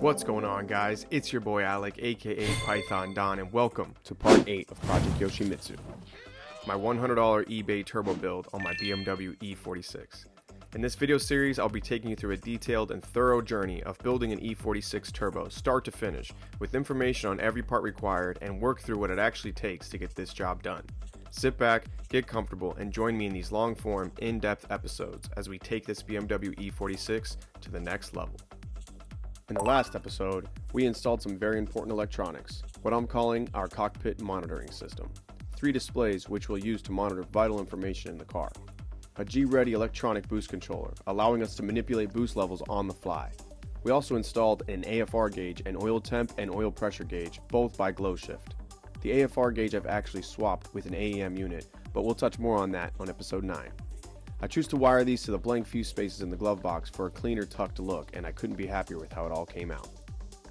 What's going on, guys? It's your boy Alec, aka Python Don, and welcome to part 8 of Project YOSHIMITSU, my $100 eBay turbo build on my BMW E46. In this video series, I'll be taking you through a detailed and thorough journey of building an E46 turbo start to finish, with information on every part required and work through what it actually takes to get this job done. Sit back, get comfortable, and join me in these long-form, in-depth episodes as we take this BMW E46 to the next level. In the last episode, we installed some very important electronics, what I'm calling our cockpit monitoring system. 3 displays which we'll use to monitor vital information in the car. A G-Ready electronic boost controller, allowing us to manipulate boost levels on the fly. We also installed an AFR gauge, an oil temp and oil pressure gauge, both by glow shift. The AFR gauge I've actually swapped with an AEM unit, but we'll touch more on that on episode 9. I choose to wire these to the blank fuse spaces in the glove box for a cleaner tucked look, and I couldn't be happier with how it all came out.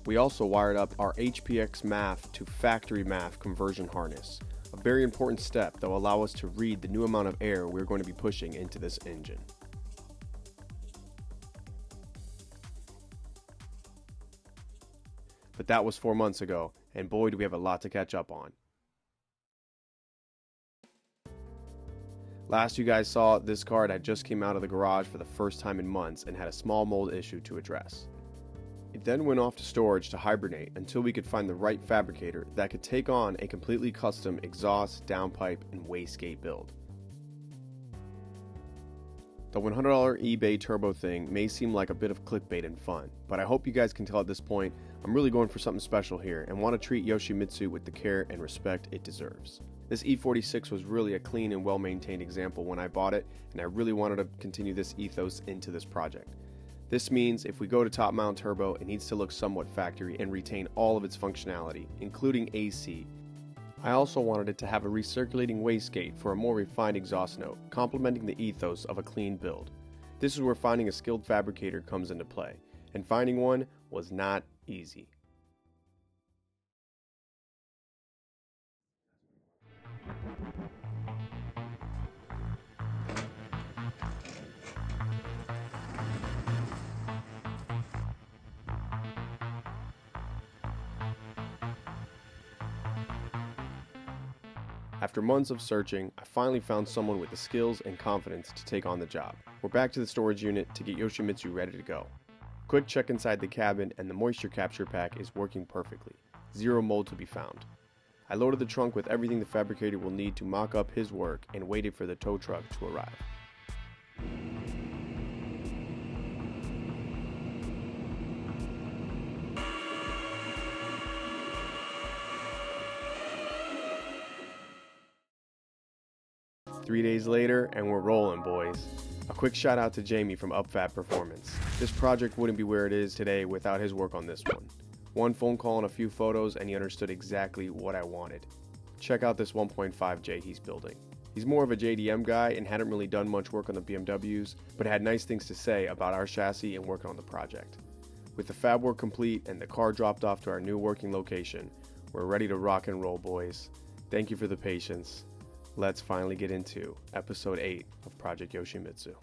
We also wired up our HPX MAF to factory MAF conversion harness, a very important step that will allow us to read the new amount of air we're going to be pushing into this engine. But that was 4 months ago, and boy do we have a lot to catch up on. Last you guys saw, this car had just came out of the garage for the first time in months and had a small mold issue to address. It then went off to storage to hibernate until we could find the right fabricator that could take on a completely custom exhaust, downpipe, and wastegate build. The $100 eBay turbo thing may seem like a bit of clickbait and fun, but I hope you guys can tell at this point I'm really going for something special here and want to treat YOSHIMITSU with the care and respect it deserves. This E46 was really a clean and well-maintained example when I bought it, and I really wanted to continue this ethos into this project. This means if we go to top mount turbo, it needs to look somewhat factory and retain all of its functionality, including AC. I also wanted it to have a recirculating wastegate for a more refined exhaust note, complementing the ethos of a clean build. This is where finding a skilled fabricator comes into play, and finding one was not easy. After months of searching, I finally found someone with the skills and confidence to take on the job. We're back to the storage unit to get YOSHIMITSU ready to go. Quick check inside the cabin and the moisture capture pack is working perfectly. Zero mold to be found. I loaded the trunk with everything the fabricator will need to mock up his work and waited for the tow truck to arrive. Three days later, and we're rolling, boys. A quick shout out to Jamie from UPFAB Performance. This project wouldn't be where it is today without his work on this one. One phone call and a few photos, and he understood exactly what I wanted. Check out this 1.5J he's building. He's more of a JDM guy and hadn't really done much work on the BMWs, but had nice things to say about our chassis and working on the project. With the fab work complete and the car dropped off to our new working location, we're ready to rock and roll, boys. Thank you for the patience. Let's finally get into episode 8 of Project YOSHIMITSU.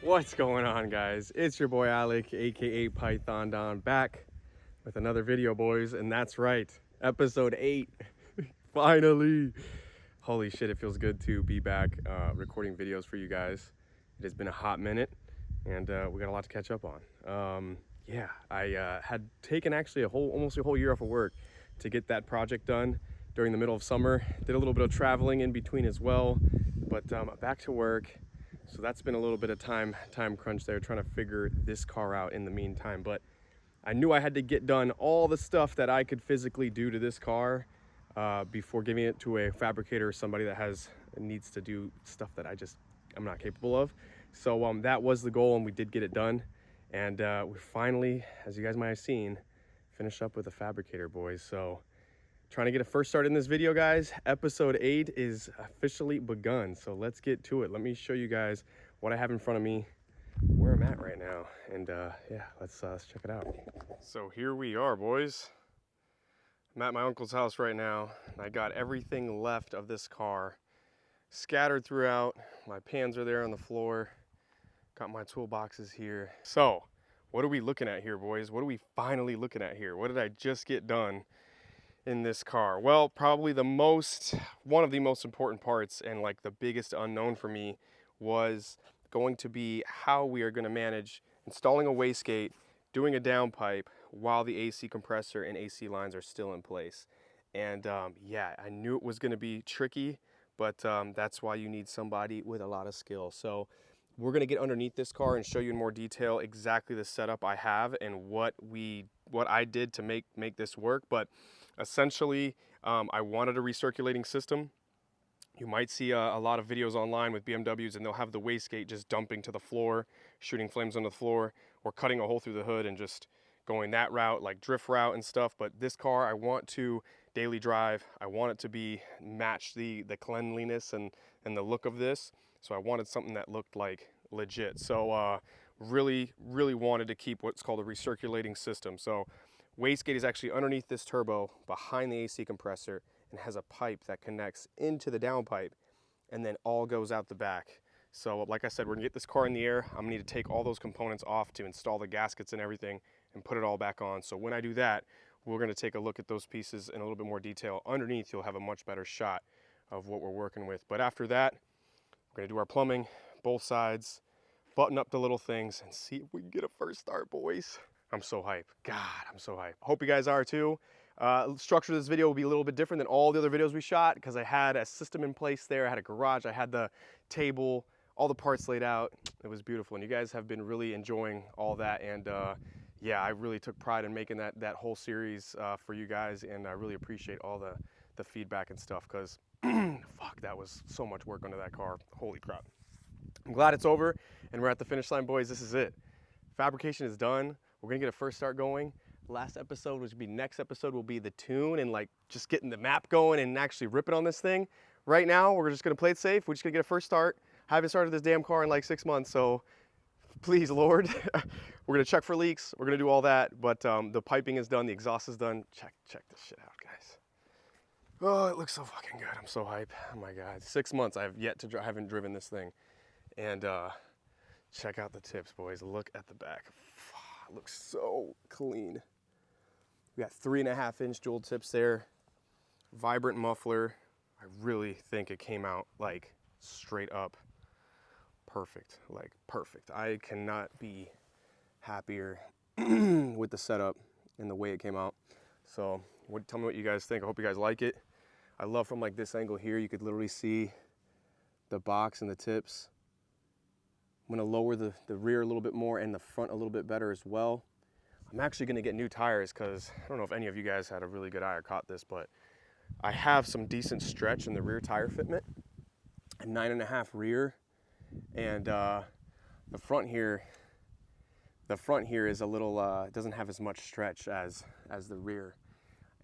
What's going on, guys? It's your boy Alec, aka Python Don, back with another video, boys, and that's right, episode 8. Finally. Holy shit, it feels good to be back recording videos for you guys. It has been a hot minute, and we got a lot to catch up on. Yeah, I had taken actually almost a whole year off of work to get that project done during the middle of summer. Did a little bit of traveling in between as well, but back to work. So that's been a little bit of time crunch there, trying to figure this car out in the meantime. But I knew I had to get done all the stuff that I could physically do to this car before giving it to a fabricator or somebody that needs to do stuff that I'm not capable of. So that was the goal, and we did get it done. And we finally, as you guys might have seen, finished up with a fabricator, boys. So trying to get a first start in this video, guys. Episode 8 is officially begun. So let's get to it. Let me show you guys what I have in front of me, where I'm at right now. And yeah, let's check it out. So here we are, boys. I'm at my uncle's house right now. I got everything left of this car scattered throughout. My pans are there on the floor. Got my toolboxes here. So what are we looking at here, boys? What are we finally looking at here? What did I just get done in this car? Well, probably one of the most important parts, and like the biggest unknown for me, was going to be how we are going to manage installing a wastegate, doing a downpipe while the AC compressor and AC lines are still in place. And yeah, I knew it was going to be tricky, but that's why you need somebody with a lot of skill. So we're going to get underneath this car and show you in more detail exactly the setup I have and what I did to make this work. But essentially, I wanted a recirculating system. You might see a lot of videos online with BMWs, and they'll have the wastegate just dumping to the floor, shooting flames on the floor, or cutting a hole through the hood and just going that route, like drift route and stuff. But this car, I want to daily drive. I want it to match the cleanliness and the look of this. So I wanted something that looked like legit. So really wanted to keep what's called a recirculating system. So wastegate is actually underneath this turbo behind the AC compressor and has a pipe that connects into the downpipe and then all goes out the back. So like I said, we're gonna get this car in the air. I'm gonna need to take all those components off to install the gaskets and everything and put it all back on. So when I do that, we're gonna take a look at those pieces in a little bit more detail. Underneath, you'll have a much better shot of what we're working with. But after that, we're gonna do our plumbing, both sides, button up the little things, and see if we can get a first start, boys. I'm so hyped. God, I'm so hyped. Hope you guys are too. Structure of this video will be a little bit different than all the other videos we shot because I had a system in place there. I had a garage, I had the table, all the parts laid out. It was beautiful, and you guys have been really enjoying all that. And yeah, I really took pride in making that whole series for you guys, and I really appreciate all the feedback and stuff because fuck, that was so much work under that car. Holy crap. I'm glad it's over and we're at the finish line, boys. This is it. Fabrication is done. We're gonna get a first start going. Last episode, which will be next episode, will be the tune and like just getting the map going and actually ripping on this thing. Right now, we're just gonna play it safe. We're just gonna get a first start. I haven't started this damn car in like 6 months, so please, Lord. We're gonna check for leaks. We're gonna do all that, but the piping is done, the exhaust is done. Check this shit out, guys. Oh, it looks so fucking good. I'm so hyped. Oh my God, 6 months. I haven't driven this thing. And check out the tips, boys. Look at the back. It looks so clean. We got 3.5-inch dual tips there. Vibrant muffler. I really think it came out like straight up perfect, like perfect. I cannot be happier with the setup and the way it came out. So tell me what you guys think. I hope you guys like it. I love from like this angle here, you could literally see the box and the tips. I'm gonna lower the rear a little bit more and the front a little bit better as well. I'm actually gonna get new tires because I don't know if any of you guys had a really good eye or caught this, but I have some decent stretch in the rear tire fitment, a 9.5 rear, and the front here is a little, doesn't have as much stretch as the rear,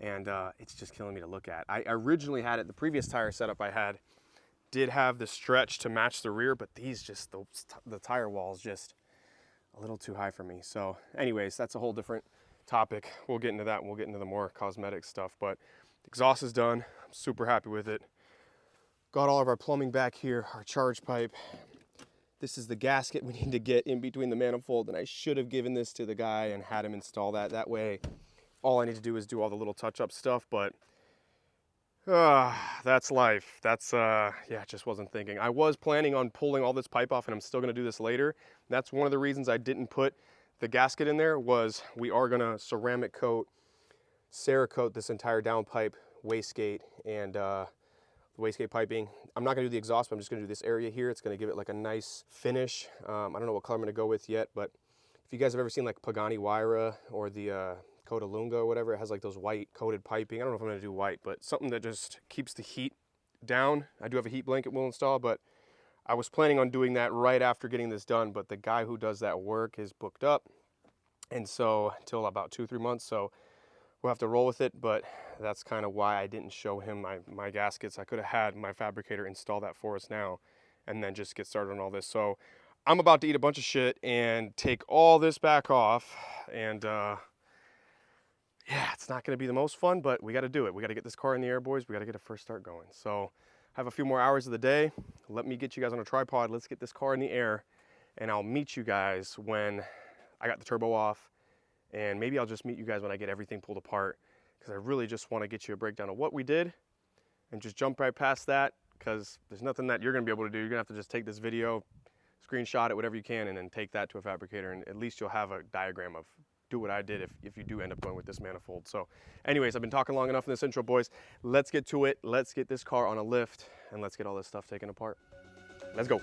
and it's just killing me to look at. I originally had it, the previous tire setup I had did have the stretch to match the rear, but these just, the tire wall's just a little too high for me. So anyways, that's a whole different topic. We'll get into that and we'll get into the more cosmetic stuff, but the exhaust is done. I'm super happy with it. Got all of our plumbing back here, our charge pipe. This is the gasket we need to get in between the manifold, and I should have given this to the guy and had him install that. That way, all I need to do is do all the little touch-up stuff, but that's life. That's, yeah, just wasn't thinking. I was planning on pulling all this pipe off, and I'm still gonna do this later. That's one of the reasons I didn't put the gasket in there, was we are gonna ceramic coat, Cerakote this entire downpipe, wastegate, and the wastegate piping. I'm not gonna do the exhaust, but I'm just gonna do this area here. It's gonna give it like a nice finish. I don't know what color I'm gonna go with yet, but if you guys have ever seen like Pagani Huayra or the Cotalunga or whatever. It has like those white coated piping. I don't know if I'm gonna do white, but something that just keeps the heat down. I do have a heat blanket we'll install, but I was planning on doing that right after getting this done, but the guy who does that work is booked up, and so until about 2-3 months, so we'll have to roll with it. But that's kind of why I didn't show him my gaskets. I could have had my fabricator install that for us now and then just get started on all this. So I'm about to eat a bunch of shit and take all this back off, and yeah, it's not going to be the most fun, but we got to do it. We got to get this car in the air, boys. We got to get a first start going. So I have a few more hours of the day. Let me get you guys on a tripod. Let's get this car in the air, and I'll meet you guys when I got the turbo off, and maybe I'll just meet you guys when I get everything pulled apart, because I really just want to get you a breakdown of what we did and just jump right past that, because there's nothing that you're going to be able to do. You're going to have to just take this video, screenshot it, whatever you can, and then take that to a fabricator, and at least you'll have a diagram of do what I did if you do end up going with this manifold. So anyways, I've been talking long enough in this intro, boys. Let's get to it. Let's get this car on a lift, and let's get all this stuff taken apart. Let's go.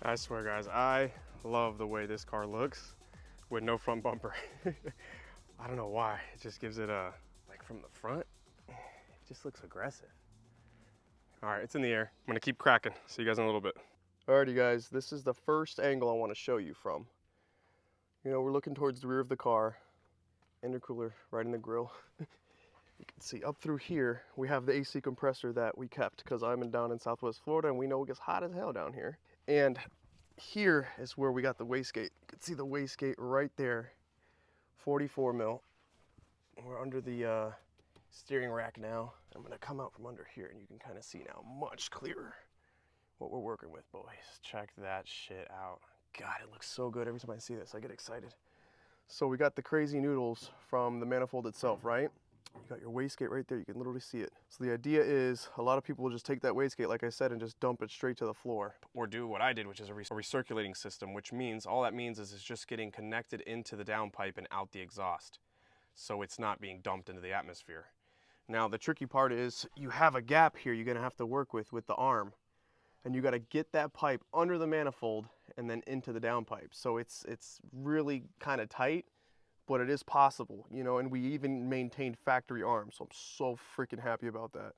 I swear, guys, I love the way this car looks with no front bumper. I don't know why. It just gives it a, like from the front, it just looks aggressive. All right, it's in the air. I'm gonna keep cracking. See you guys in a little bit. Alrighty, guys, this is the first angle I want to show you from. You know, we're looking towards the rear of the car, intercooler right in the grill. You can see up through here, we have the AC compressor that we kept because I'm down in Southwest Florida and we know it gets hot as hell down here. And here is where we got the wastegate. You can see the wastegate right there, 44 mil. We're under the steering rack now. I'm gonna come out from under here and you can kind of see now much clearer what we're working with, boys. Check that shit out. God, it looks so good. Every time I see this, I get excited. So we got the crazy noodles from the manifold itself, right? You got your wastegate right there. You can literally see it. So the idea is a lot of people will just take that wastegate, like I said, and just dump it straight to the floor. Or do what I did, which is a recirculating system, which means all that means is it's just getting connected into the downpipe and out the exhaust. So it's not being dumped into the atmosphere. Now, the tricky part is you have a gap here you're going to have to work with the arm. And you got to get that pipe under the manifold and then into the downpipe. So it's really kind of tight, but it is possible, you know, and we even maintained factory arms. So I'm so freaking happy about that.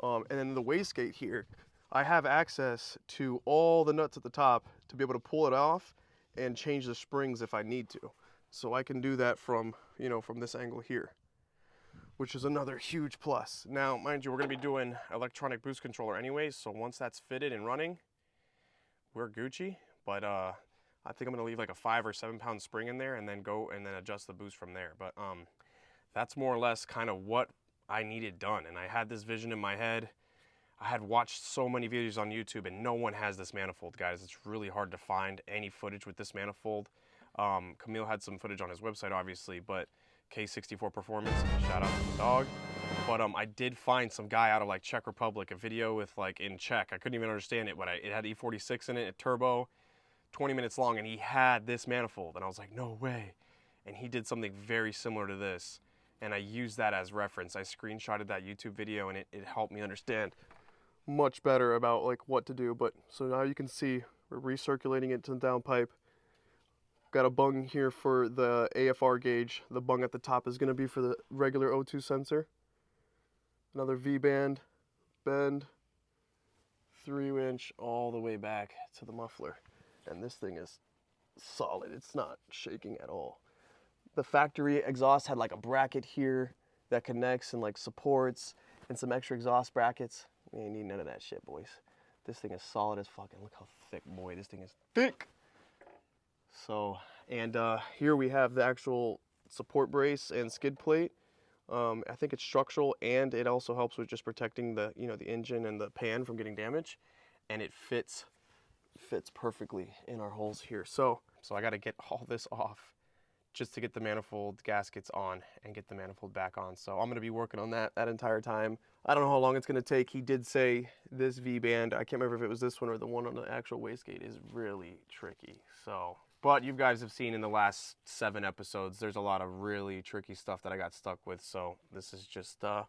And then the wastegate here, I have access to all the nuts at the top to be able to pull it off and change the springs if I need to. So I can do that from, you know, from this angle here, which is another huge plus. Now, mind you, we're gonna be doing electronic boost controller anyways, so once that's fitted and running, we're Gucci. But I think I'm gonna leave like a 5 or 7 pound spring in there and then go and then adjust the boost from there. But that's more or less kind of what I needed done. And I had this vision in my head. I had watched so many videos on YouTube and no one has this manifold, guys. It's really hard to find any footage with this manifold. Camille had some footage on his website, obviously, but K64 PERFORMANCE, shout out to the dog. But I did find some guy out of like Czech Republic, a video with like in Czech. I couldn't even understand it, but it had E46 in it, a turbo, 20 minutes long, and he had this manifold. And I was like, no way. And he did something very similar to this. And I used that as reference. I screenshotted that YouTube video and it helped me understand much better about like what to do. But so now you can see we're recirculating it to the downpipe. Got a bung here for the AFR gauge. The bung at the top is going to be for the regular O2 sensor. Another V-band, bend, 3-inch all the way back to the muffler. And this thing is solid. It's not shaking at all. The factory exhaust had like a bracket here that connects and like supports and some extra exhaust brackets. We ain't need none of that shit, boys. This thing is solid as fucking. Look how thick, boy. This thing is thick. So, and here we have the actual support brace and skid plate. I think it's structural and it also helps with just protecting the, you know, the engine and the pan from getting damaged. And it fits perfectly in our holes here. So So I got to get all this off just to get the manifold gaskets on and get the manifold back on. So I'm going to be working on that entire time. I don't know how long it's going to take. He did say this V-band, I can't remember if it was this one or the one on the actual wastegate, is really tricky. So, but you guys have seen in the last 7 episodes, there's a lot of really tricky stuff that I got stuck with. So this is just the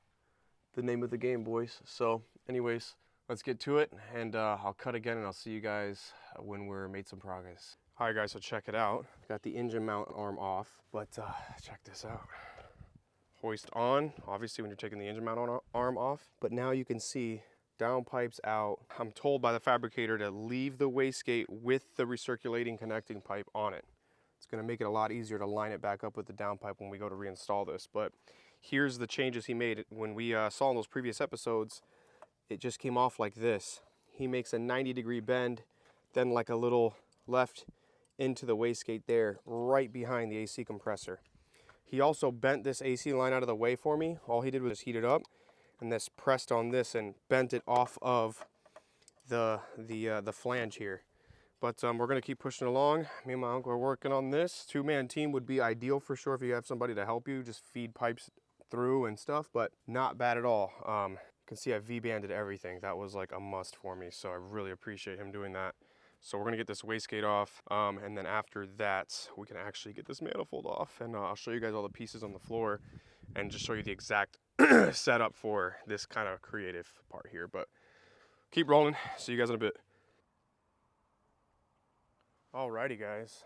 name of the game, boys. So anyways, let's get to it, and I'll cut again, and I'll see you guys when we're made some progress. All right, guys, so check it out. Got the engine mount arm off, but check this out. Hoist on, obviously when you're taking the engine mount arm off, but now you can see downpipes out. I'm told by the fabricator to leave the wastegate with the recirculating connecting pipe on it. It's gonna make it a lot easier to line it back up with the downpipe when we go to reinstall this. But here's the changes he made. When we saw in those previous episodes, it just came off like this. He makes a 90-degree bend, then like a little left into the wastegate there, right behind the AC compressor. He also bent this AC line out of the way for me. All he did was heat it up, and this pressed on this and bent it off of the flange here. But we're gonna keep pushing along. Me and my uncle are working on this. 2-man team would be ideal for sure if you have somebody to help you, just feed pipes through and stuff, but not bad at all. You can see I V-banded everything. That was like a must for me, so I really appreciate him doing that. So we're gonna get this wastegate off, and then after that, we can actually get this manifold off, and I'll show you guys all the pieces on the floor and just show you the exact setup for this kind of creative part here. But keep rolling, see you guys in a bit. Alrighty, guys,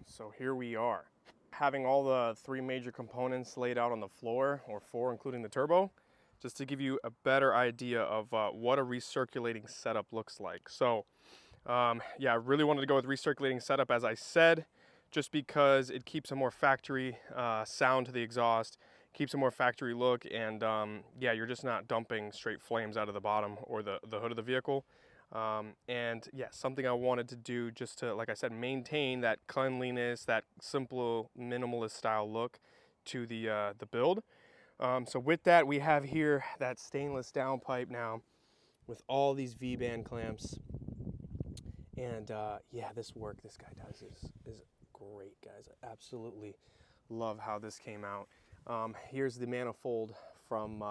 so here we are. Having all the 3 major components laid out on the floor, or 4 including the turbo, just to give you a better idea of what a recirculating setup looks like. So yeah, I really wanted to go with recirculating setup, as I said, just because it keeps a more factory sound to the exhaust, keeps a more factory look, and yeah, you're just not dumping straight flames out of the bottom or the hood of the vehicle. And yeah, something I wanted to do just to, like I said, maintain that cleanliness, that simple minimalist style look to the build. So with that, we have here that stainless downpipe now with all these V-band clamps. And yeah, this work this guy does is great, guys. I absolutely love how this came out. Here's the manifold from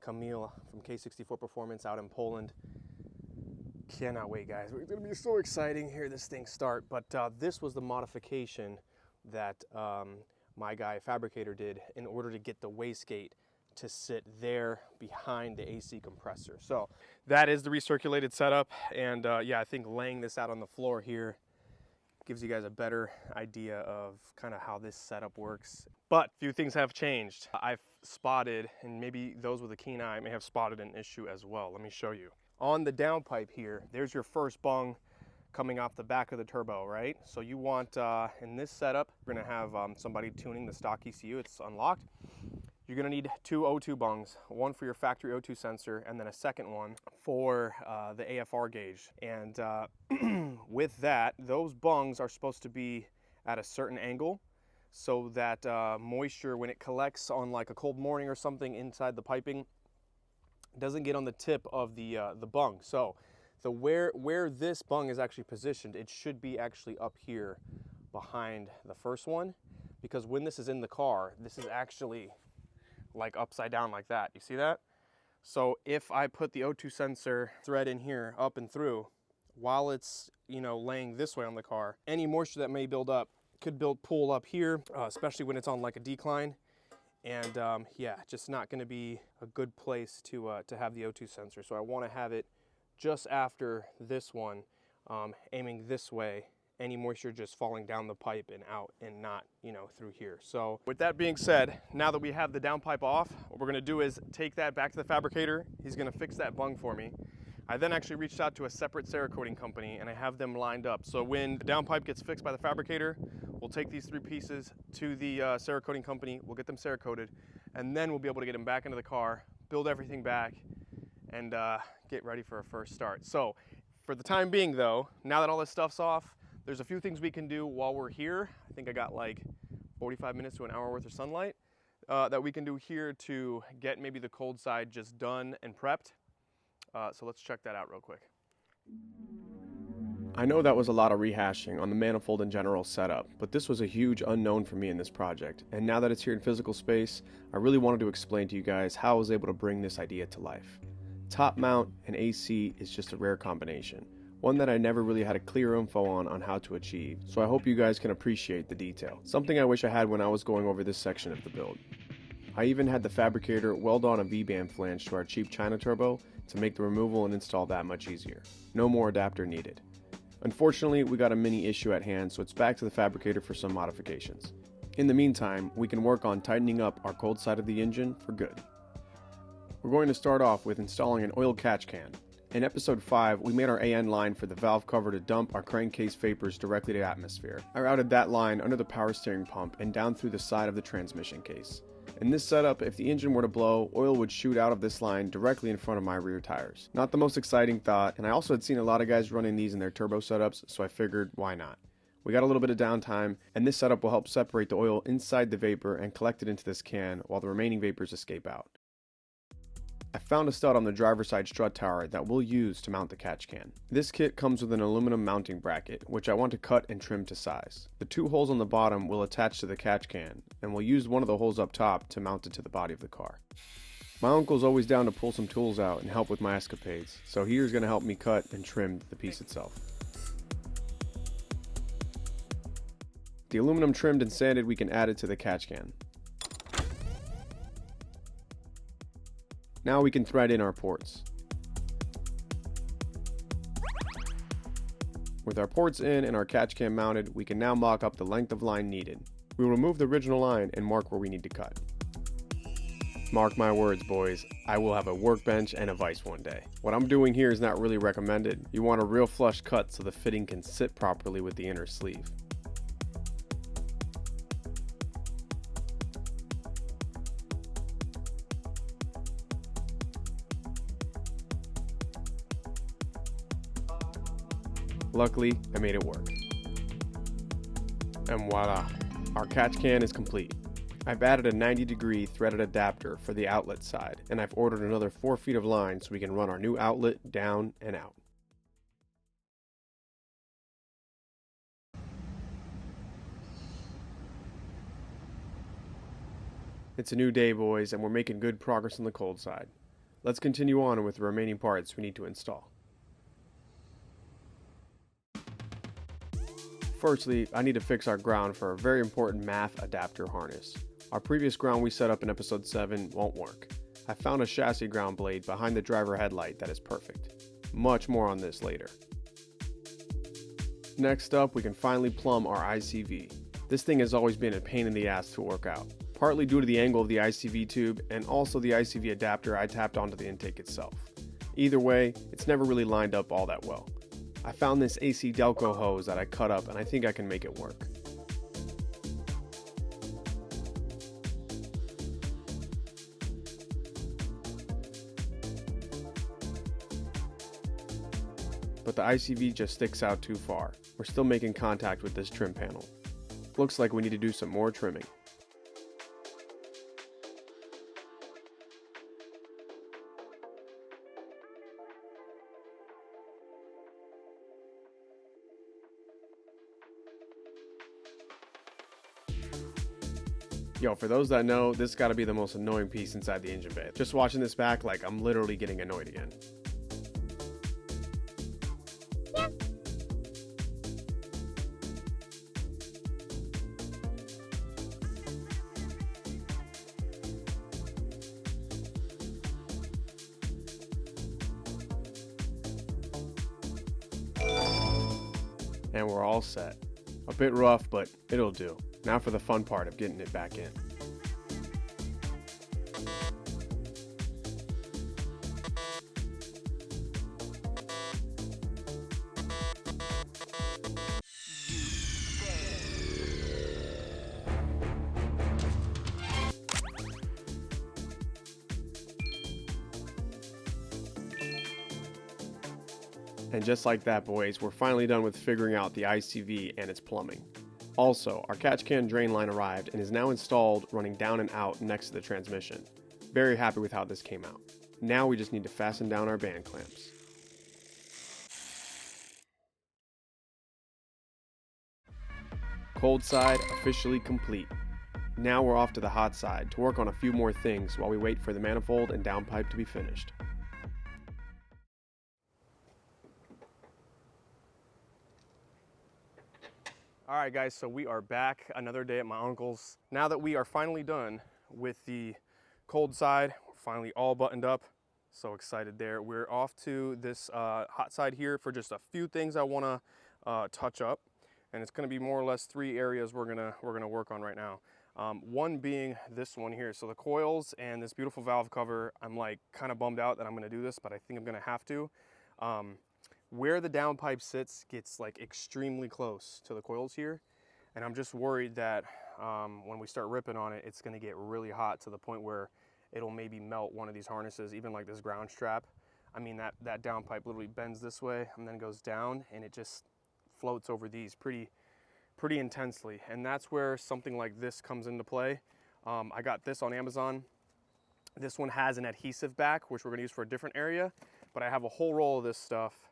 Camille from K64 PERFORMANCE out in Poland. Cannot wait, guys. It's gonna be so exciting here this thing start. But this was the modification that my guy fabricator did in order to get the wastegate to sit there behind the AC compressor. So that is the recirculated setup, and yeah, I think laying this out on the floor here gives you guys a better idea of kind of how this setup works. But a few things have changed. I've spotted, and maybe those with a keen eye may have spotted an issue as well. Let me show you. On the downpipe here, there's your first bung coming off the back of the turbo, right? So you want, in this setup, we're gonna have somebody tuning the stock ECU. It's unlocked. You're gonna need 2 O2 bungs, one for your factory O2 sensor, and then a second one for the AFR gauge. And with that, those bungs are supposed to be at a certain angle so that moisture, when it collects on like a cold morning or something inside the piping, doesn't get on the tip of the bung. So where this bung is actually positioned, it should be actually up here behind the first one, because when this is in the car, this is actually like upside down like that. You see that? So if I put the O2 sensor thread in here up and through while it's, you know, laying this way on the car, any moisture that may build up could pool up here, especially when it's on like a decline. And yeah, just not going to be a good place to have the O2 sensor. So I want to have it just after this one, aiming this way, any moisture just falling down the pipe and out and not, you know, through here. So with that being said, now that we have the downpipe off, what we're gonna do is take that back to the fabricator. He's gonna fix that bung for me. I then actually reached out to a separate Cerakoting company, and I have them lined up. So when the downpipe gets fixed by the fabricator, we'll take these 3 pieces to the Cerakoting company, we'll get them Cerakoted, and then we'll be able to get them back into the car, build everything back, and get ready for a first start. So for the time being though, now that all this stuff's off, there's a few things we can do while we're here. I think I got like 45 minutes to an hour worth of sunlight that we can do here to get maybe the cold side just done and prepped. So let's check that out real quick. I know that was a lot of rehashing on the manifold and general setup, but this was a huge unknown for me in this project, and now that it's here in physical space, I really wanted to explain to you guys how I was able to bring this idea to life. Top mount and AC is just a rare combination, one that I never really had a clear info on how to achieve, so I hope you guys can appreciate the detail, something I wish I had when I was going over this section of the build. I even had the fabricator weld on a V-band flange to our cheap China turbo to make the removal and install that much easier. No more adapter needed. Unfortunately, we got a mini issue at hand, so it's back to the fabricator for some modifications. In the meantime, we can work on tightening up our cold side of the engine for good. We're going to start off with installing an oil catch can. In episode 5, we made our AN line for the valve cover to dump our crankcase vapors directly to atmosphere. I routed that line under the power steering pump and down through the side of the transmission case. In this setup, if the engine were to blow, oil would shoot out of this line directly in front of my rear tires. Not the most exciting thought, and I also had seen a lot of guys running these in their turbo setups, so I figured, why not? We got a little bit of downtime, and this setup will help separate the oil inside the vapor and collect it into this can while the remaining vapors escape out. I found a stud on the driver's side strut tower that we'll use to mount the catch can. This kit comes with an aluminum mounting bracket, which I want to cut and trim to size. The 2 holes on the bottom will attach to the catch can, and we'll use one of the holes up top to mount it to the body of the car. My uncle's always down to pull some tools out and help with my escapades, so he's going to help me cut and trim the piece itself. The aluminum trimmed and sanded, we can add it to the catch can. Now we can thread in our ports. With our ports in and our catch can mounted, we can now mock up the length of line needed. We will remove the original line and mark where we need to cut. Mark my words, boys, I will have a workbench and a vise one day. What I'm doing here is not really recommended. You want a real flush cut so the fitting can sit properly with the inner sleeve. Luckily, I made it work. And voila, our catch can is complete. I've added a 90-degree threaded adapter for the outlet side, and I've ordered another 4 feet of line so we can run our new outlet down and out. It's a new day, boys, and we're making good progress on the cold side. Let's continue on with the remaining parts we need to install. Firstly, I need to fix our ground for a very important math adapter harness. Our previous ground we set up in episode 7 won't work. I found a chassis ground blade behind the driver headlight that is perfect. Much more on this later. Next up, we can finally plumb our ICV. This thing has always been a pain in the ass to work out, partly due to the angle of the ICV tube and also the ICV adapter I tapped onto the intake itself. Either way, it's never really lined up all that well. I found this AC Delco hose that I cut up and I think I can make it work. But the ICV just sticks out too far. We're still making contact with this trim panel. Looks like we need to do some more trimming. Yo, for those that know, this gotta be the most annoying piece inside the engine bay. Just watching this back, like I'm literally getting annoyed again. And we're all set. A bit rough, but it'll do. Now for the fun part of getting it back in. And just like that, boys, we're finally done with figuring out the ICV and its plumbing. Also, our catch can drain line arrived and is now installed running down and out next to the transmission. Very happy with how this came out. Now we just need to fasten down our band clamps. Cold side officially complete. Now we're off to the hot side to work on a few more things while we wait for the manifold and downpipe to be finished. All right guys, so we are back another day at my uncle's. Now that we are finally done with the cold side, we're finally all buttoned up. So excited there. We're off to this hot side here for just a few things I wanna touch up. And it's gonna be more or less 3 areas we're gonna work on right now. One being this one here. So the coils and this beautiful valve cover, I'm like kind of bummed out that I'm gonna do this, but I think I'm gonna have to. Where the downpipe sits gets like extremely close to the coils here. And I'm just worried that when we start ripping on it, it's gonna get really hot to the point where it'll maybe melt one of these harnesses, even like this ground strap. I mean, that downpipe literally bends this way and then goes down, and it just floats over these pretty intensely. And that's where something like this comes into play. I got this on Amazon. This one has an adhesive back, which we're gonna use for a different area, but I have a whole roll of this stuff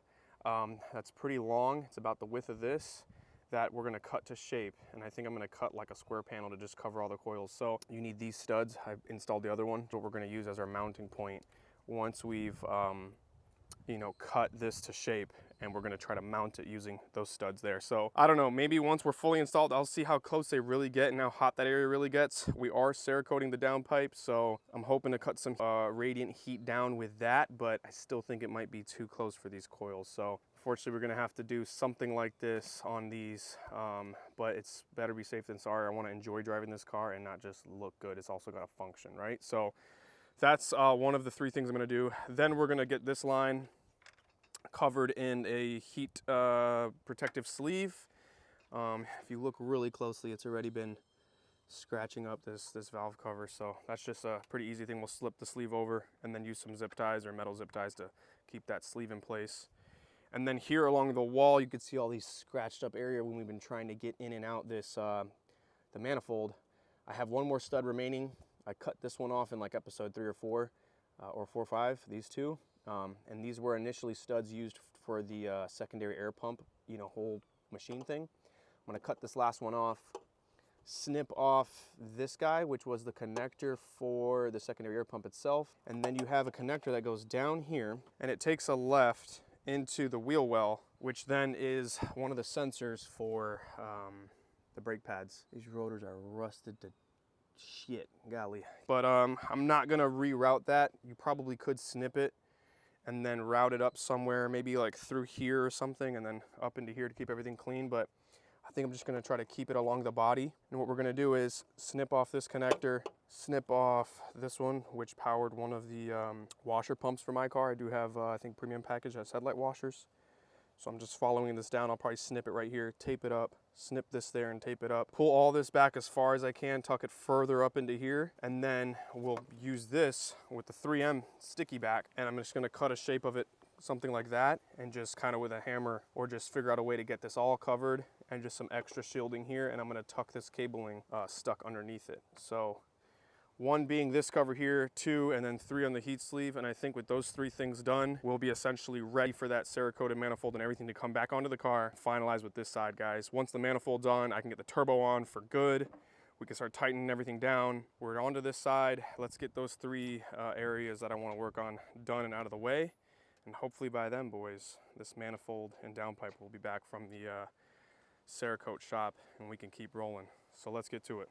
that's pretty long. It's about the width of this, that we're gonna cut to shape. And I think I'm gonna cut like a square panel to just cover all the coils. So you need these studs. I've installed the other one, what we're gonna use as our mounting point once we've you know, cut this to shape, and we're gonna try to mount it using those studs there. So I don't know, maybe once we're fully installed, I'll see how close they really get and how hot that area really gets. We are Cerakoting the downpipe, so I'm hoping to cut some radiant heat down with that, but I still think it might be too close for these coils. So unfortunately, we're gonna have to do something like this on these, but it's better be safe than sorry. I wanna enjoy driving this car and not just look good. It's also gotta function, right? So that's one of the 3 things I'm gonna do. Then we're gonna get this line covered in a heat protective sleeve. If you look really closely, it's already been scratching up this valve cover. So that's just a pretty easy thing. We'll slip the sleeve over and then use some zip ties or metal zip ties to keep that sleeve in place. And then here along the wall, you can see all these scratched up area when we've been trying to get in and out this the manifold. I have one more stud remaining. I cut this one off in like episode 3 or 4 or 4 or 5, these 2. And these were initially studs used for the secondary air pump, you know, whole machine thing. I'm gonna cut this last one off, snip off this guy, which was the connector for the secondary air pump itself. And then you have a connector that goes down here, and it takes a left into the wheel well, which then is one of the sensors for the brake pads. These rotors are rusted to shit, golly. But I'm not gonna reroute that. You probably could snip it and then route it up somewhere, maybe like through here or something, and then up into here to keep everything clean. But I think I'm just gonna try to keep it along the body. And what we're gonna do is snip off this connector, snip off this one, which powered one of the washer pumps for my car. I do have, I think, premium package has headlight washers. So I'm just following this down. I'll probably snip it right here, tape it up, snip this there and tape it up. Pull all this back as far as I can, tuck it further up into here, and then we'll use this with the 3M sticky back, and I'm just gonna cut a shape of it, something like that, and just kind of with a hammer, or just figure out a way to get this all covered, and just some extra shielding here, and I'm gonna tuck this cabling stuck underneath it. So 1 being this cover here, 2, and then 3 on the heat sleeve. And I think with those 3 things done, we'll be essentially ready for that Cerakote manifold and everything to come back onto the car. Finalize with this side, guys. Once the manifold's on, I can get the turbo on for good. We can start tightening everything down. We're onto this side. Let's get those 3 areas that I want to work on done and out of the way. And hopefully by then, boys, this manifold and downpipe will be back from the Cerakote shop, and we can keep rolling. So let's get to it.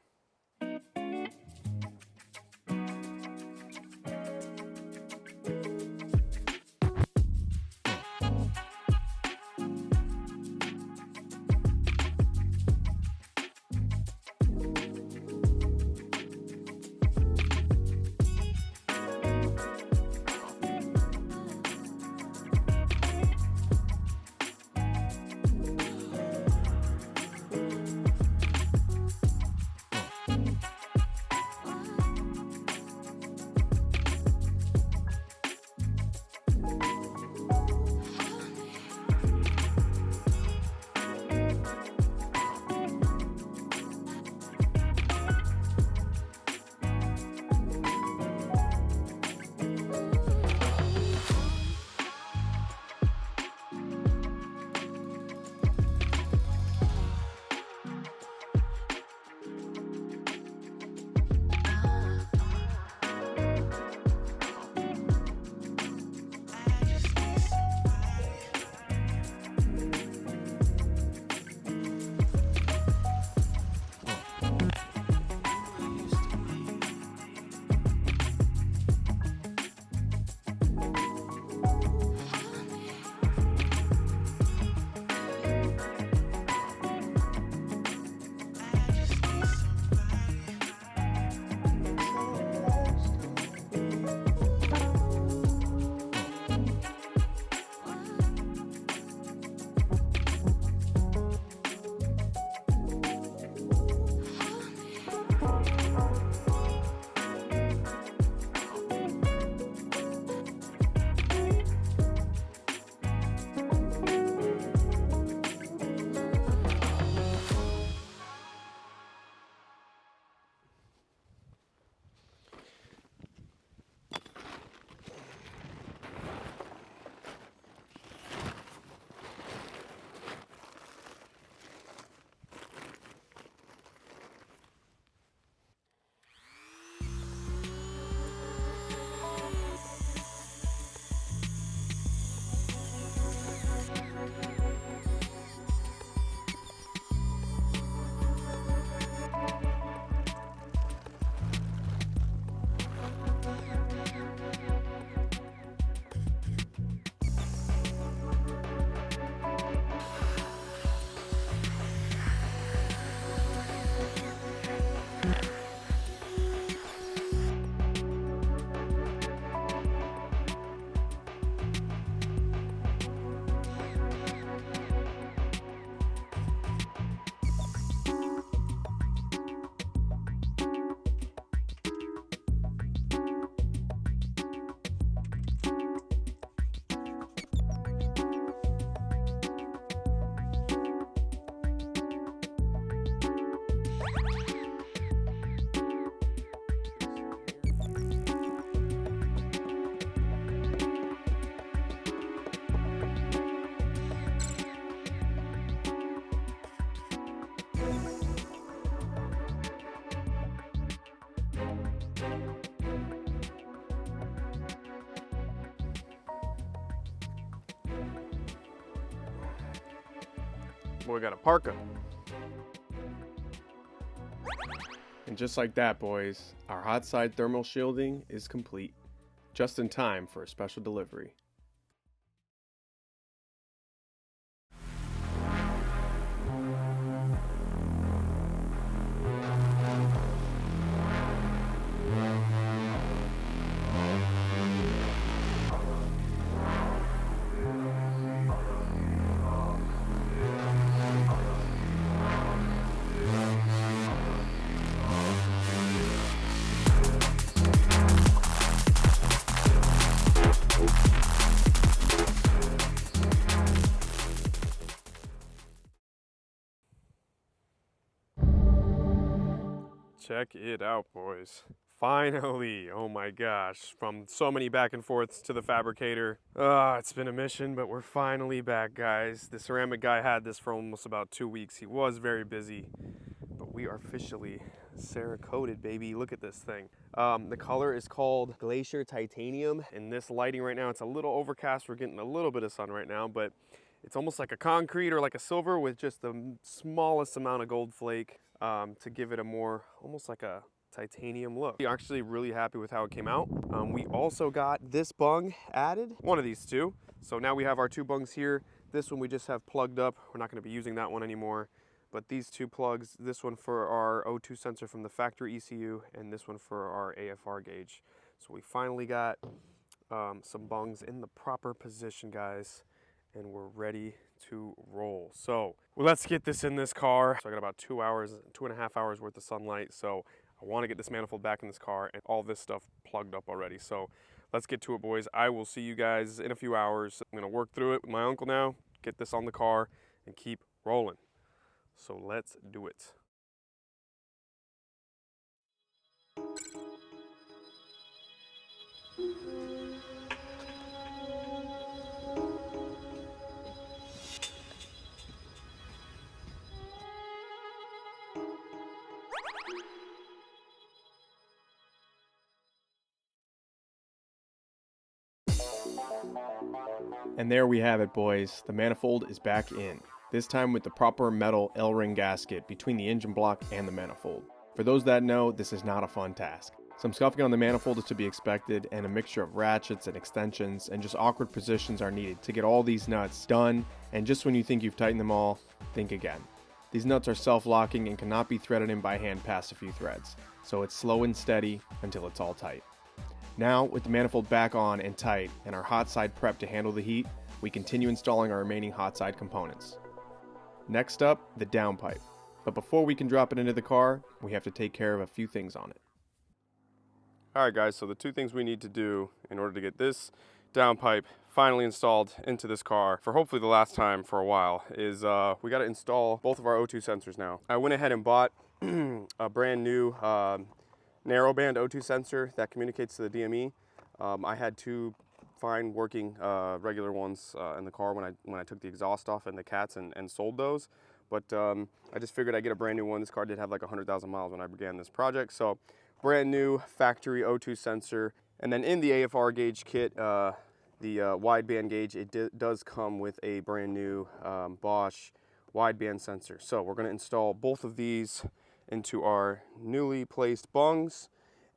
Boy got a parka. And just like that, boys, our hot side thermal shielding is complete, just in time for a special delivery. Check it out, boys. Finally, oh my gosh, from so many back and forths to the fabricator. It's been a mission, but we're finally back, guys. The ceramic guy had this for almost about 2 weeks. He was very busy, but we are officially Cerakoted, baby. Look at this thing. The color is called Glacier Titanium. In this lighting right now, it's a little overcast. We're getting a little bit of sun right now, but it's almost like a concrete or like a silver with just the smallest amount of gold flake to give it a more, almost like a titanium look. We're actually really happy with how it came out. We also got this bung added, one of these two. So now we have our 2 bungs here. This one we just have plugged up. We're not gonna be using that one anymore. But these 2 plugs, this one for our O2 sensor from the factory ECU and this one for our AFR gauge. So we finally got some bungs in the proper position, guys, and we're ready to roll. So well, let's get this in this car. So I got about 2.5 hours worth of sunlight. So I want to get this manifold back in this car and all this stuff plugged up already. So let's get to it, boys. I will see you guys in a few hours. I'm gonna work through it with my uncle now, get this on the car and keep rolling. So let's do it. And there we have it, boys. The manifold is back in, this time with the proper metal L-ring gasket between the engine block and the manifold. For those that know, this is not a fun task. Some scuffing on the manifold is to be expected, and a mixture of ratchets and extensions and just awkward positions are needed to get all these nuts done, and just when you think you've tightened them all, think again. These nuts are self-locking and cannot be threaded in by hand past a few threads, so it's slow and steady until it's all tight. Now, with the manifold back on and tight and our hot side prepped to handle the heat, we continue installing our remaining hot side components. Next up, the downpipe. But before we can drop it into the car, we have to take care of a few things on it. Alright guys, so the 2 things we need to do in order to get this downpipe finally installed into this car for hopefully the last time for a while is we got to install both of our O2 sensors now. I went ahead and bought a brand new narrowband O2 sensor that communicates to the DME. I had 2 fine working regular ones in the car when I took the exhaust off and the cats and sold those. But I just figured I'd get a brand new one. This car did have like 100,000 miles when I began this project. So brand new factory O2 sensor. And then in the AFR gauge kit, the wideband gauge, it does come with a brand new Bosch wideband sensor. So we're going to install both of these into our newly placed bungs,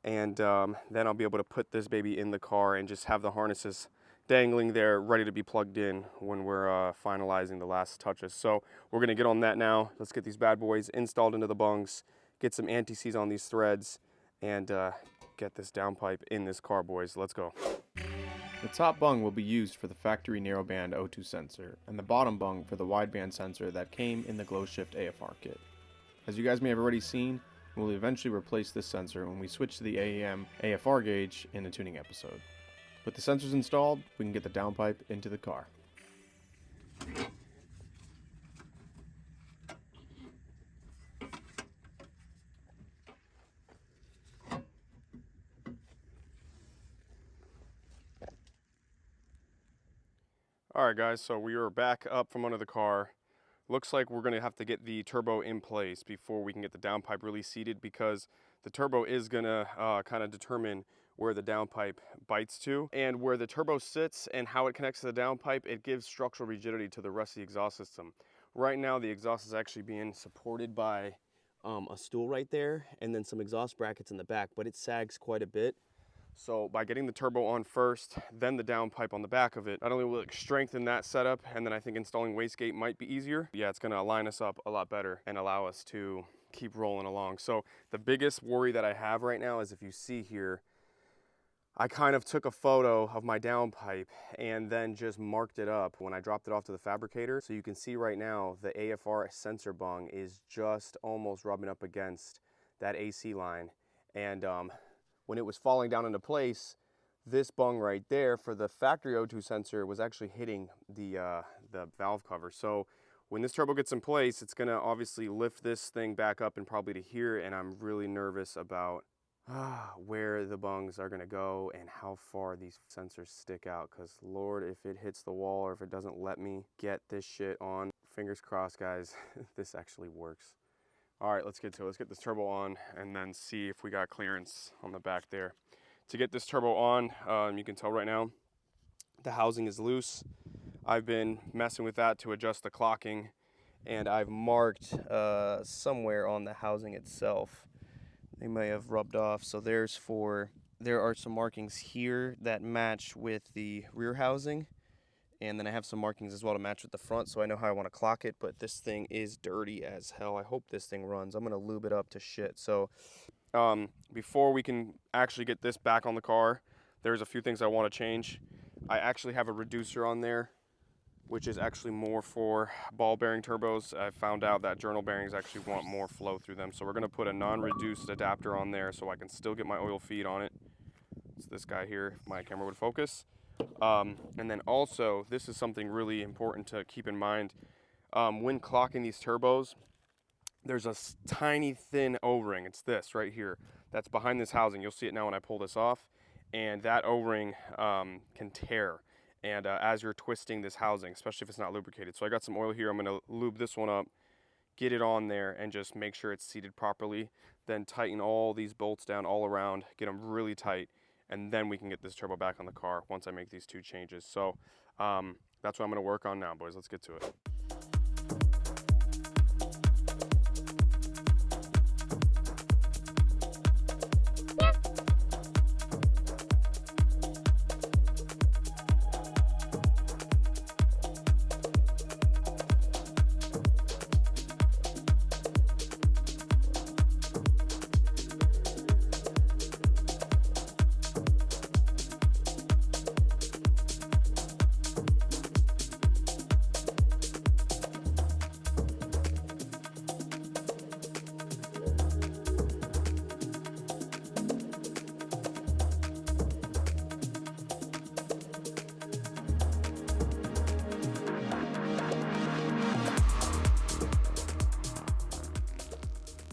and then I'll be able to put this baby in the car and just have the harnesses dangling there ready to be plugged in when we're finalizing the last touches. So we're going to get on that now. Let's get these bad boys installed into the bungs, get some anti-seize on these threads, and get this downpipe in this car, boys. Let's go. The top bung will be used for the factory narrowband O2 sensor, and the bottom bung for the wideband sensor that came in the Glow Shift AFR kit. As you guys may have already seen, we'll eventually replace this sensor when we switch to the AEM AFR gauge in the tuning episode. With the sensors installed, we can get the downpipe into the car. Alright guys, so we are back up from under the car. Looks like we're going to have to get the turbo in place before we can get the downpipe really seated, because the turbo is going to kind of determine where the downpipe bites to, and where the turbo sits and how it connects to the downpipe. It gives structural rigidity to the rest of the exhaust system. Right now the exhaust is actually being supported by a stool right there, and then some exhaust brackets in the back, but it sags quite a bit. So by getting the turbo on first, then the downpipe on the back of it, not only will it strengthen that setup, and then I think installing wastegate might be easier. Yeah, it's gonna line us up a lot better and allow us to keep rolling along. So the biggest worry that I have right now is, if you see here, I kind of took a photo of my downpipe and then just marked it up when I dropped it off to the fabricator. So you can see right now the AFR sensor bung is just almost rubbing up against that AC line. And when it was falling down into place, this bung right there for the factory O2 sensor was actually hitting the valve cover. So when this turbo gets in place, it's gonna obviously lift this thing back up and probably to here, and I'm really nervous about where the bungs are gonna go and how far these sensors stick out, because Lord, if it hits the wall or if it doesn't let me get this shit on, fingers crossed guys, this actually works. All right, let's get to it. Let's get this turbo on and then see if we got clearance on the back there. To get this turbo on, you can tell right now the housing is loose. I've been messing with that to adjust the clocking, and I've marked somewhere on the housing itself. They may have rubbed off. So there are some markings here that match with the rear housing, and then I have some markings as well to match with the front, so I know how I want to clock it. But this thing is dirty as hell. I hope this thing runs. I'm gonna lube it up to shit. So before we can actually get this back on the car, there's a few things I want to change. I actually have a reducer on there, which is actually more for ball bearing turbos. I found out that journal bearings actually want more flow through them. So we're gonna put a non-reduced adapter on there so I can still get my oil feed on it. It's this guy here, if my camera would focus. And then also, this is something really important to keep in mind. When clocking these turbos, there's a tiny thin O-ring. It's this right here. That's behind this housing. You'll see it now when I pull this off. And that O-ring can tear. And as you're twisting this housing, especially if it's not lubricated. So I got some oil here. I'm gonna lube this one up, get it on there, and just make sure it's seated properly. Then tighten all these bolts down all around, get them really tight, and then we can get this turbo back on the car once I make these two changes. So that's what I'm gonna work on now, boys. Let's get to it.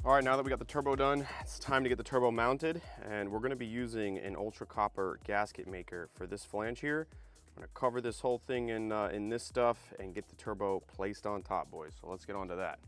All right, now that we got the turbo done, it's time to get the turbo mounted, and we're gonna be using an ultra copper gasket maker for this flange here. I'm gonna cover this whole thing in this stuff and get the turbo placed on top, boys. So let's get on to that.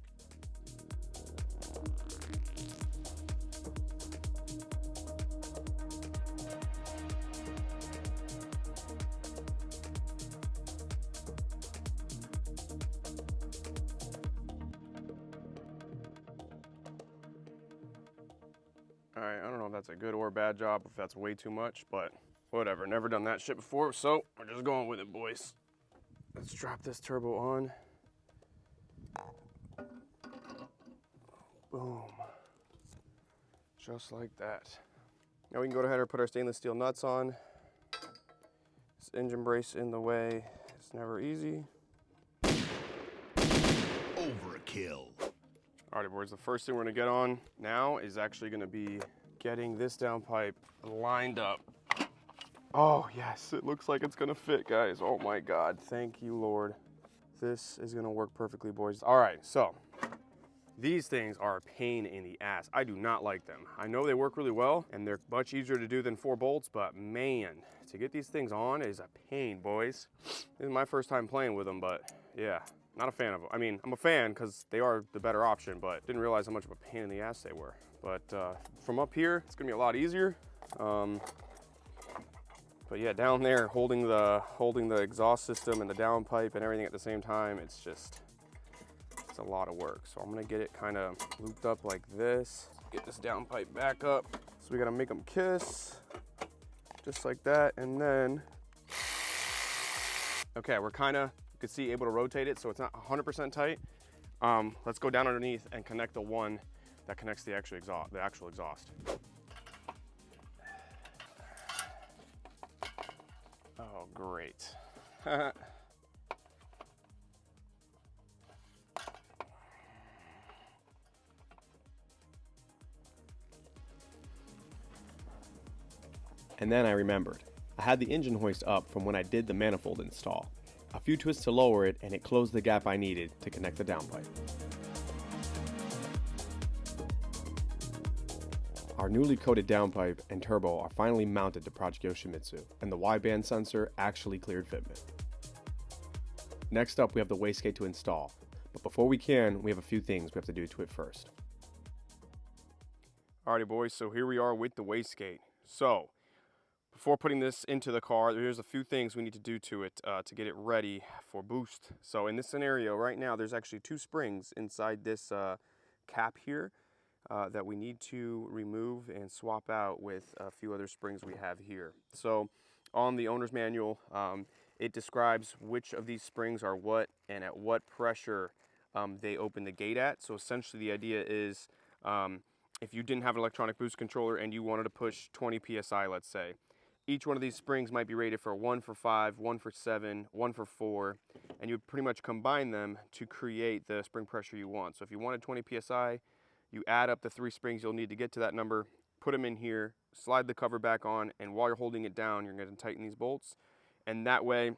All right, I don't know if that's a good or bad job, if that's way too much, but whatever. Never done that shit before, so we're just going with it, boys. Let's drop this turbo on. Boom. Just like that. Now we can go ahead and put our stainless steel nuts on. This engine brace in the way. It's never easy. Overkill. All right, boys, the first thing we're gonna get on now is actually gonna be getting this downpipe lined up. Oh yes, it looks like it's gonna fit, guys. Oh my God, thank you, Lord. This is gonna work perfectly, boys. All right, so these things are a pain in the ass. I do not like them. I know they work really well and they're much easier to do than 4 bolts, but man, to get these things on is a pain, boys. This is my first time playing with them, but yeah. Not a fan of them. I mean, I'm a fan because they are the better option, but didn't realize how much of a pain in the ass they were. But from up here, it's gonna be a lot easier. But yeah, down there, holding the exhaust system and the downpipe and everything at the same time, it's just a lot of work. So I'm gonna get it kind of looped up like this. Get this downpipe back up. So we gotta make them kiss, just like that. And then, okay, we're kind of, you can see, able to rotate it so it's not 100% tight. Let's go down underneath and connect the one that connects the actual exhaust. Oh, great. And then I remembered. I had the engine hoist up from when I did the manifold install. A few twists to lower it, and it closed the gap I needed to connect the downpipe. Our newly coated downpipe and turbo are finally mounted to Project YOSHIMITSU, and the Y-band sensor actually cleared fitment. Next up, we have the wastegate to install, but before we can, we have a few things we have to do to it first. Alrighty boys, so here we are with the wastegate. So, before putting this into the car, there's a few things we need to do to it to get it ready for boost. So in this scenario right now, there's actually 2 springs inside this cap here that we need to remove and swap out with a few other springs we have here. So on the owner's manual, it describes which of these springs are what and at what pressure they open the gate at. So essentially the idea is if you didn't have an electronic boost controller and you wanted to push 20 PSI, let's say, each one of these springs might be rated for 1 for 5, 1 for 7, 1 for 4, and you pretty much combine them to create the spring pressure you want. So if you wanted 20 PSI, you add up the 3 springs you'll need to get to that number, put them in here, slide the cover back on, and while you're holding it down, you're going to tighten these bolts. And that way,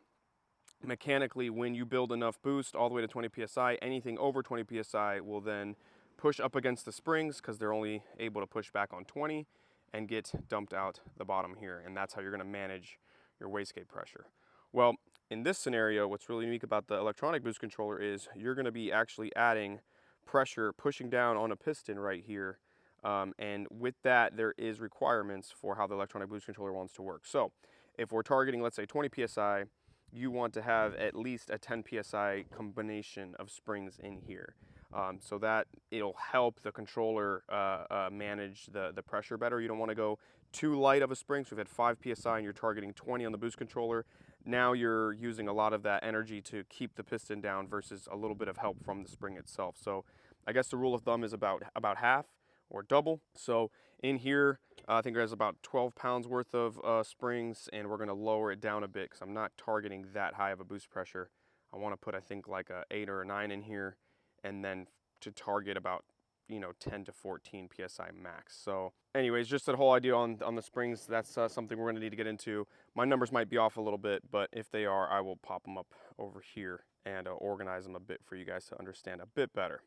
mechanically, when you build enough boost all the way to 20 PSI, anything over 20 PSI will then push up against the springs because they're only able to push back on 20 and get dumped out the bottom here. And that's how you're going to manage your wastegate pressure. Well, in this scenario, what's really unique about the electronic boost controller is you're going to be actually adding pressure, pushing down on a piston right here. And with that, there is requirements for how the electronic boost controller wants to work. So if we're targeting, let's say 20 PSI, you want to have at least a 10 PSI combination of springs in here. So that it'll help the controller manage the pressure better. You don't want to go too light of a spring. So we've had 5 PSI and you're targeting 20 on the boost controller. Now you're using a lot of that energy to keep the piston down versus a little bit of help from the spring itself. So I guess the rule of thumb is about half or double. So in here, I think there's about 12 pounds worth of springs, and we're going to lower it down a bit because I'm not targeting that high of a boost pressure. I want to put, I think, like a 8 or a 9 in here, and then to target about, 10 to 14 PSI max. So anyways, just that whole idea on the springs, that's something we're going to need to get into. My numbers might be off a little bit, but if they are, I will pop them up over here and organize them a bit for you guys to understand a bit better.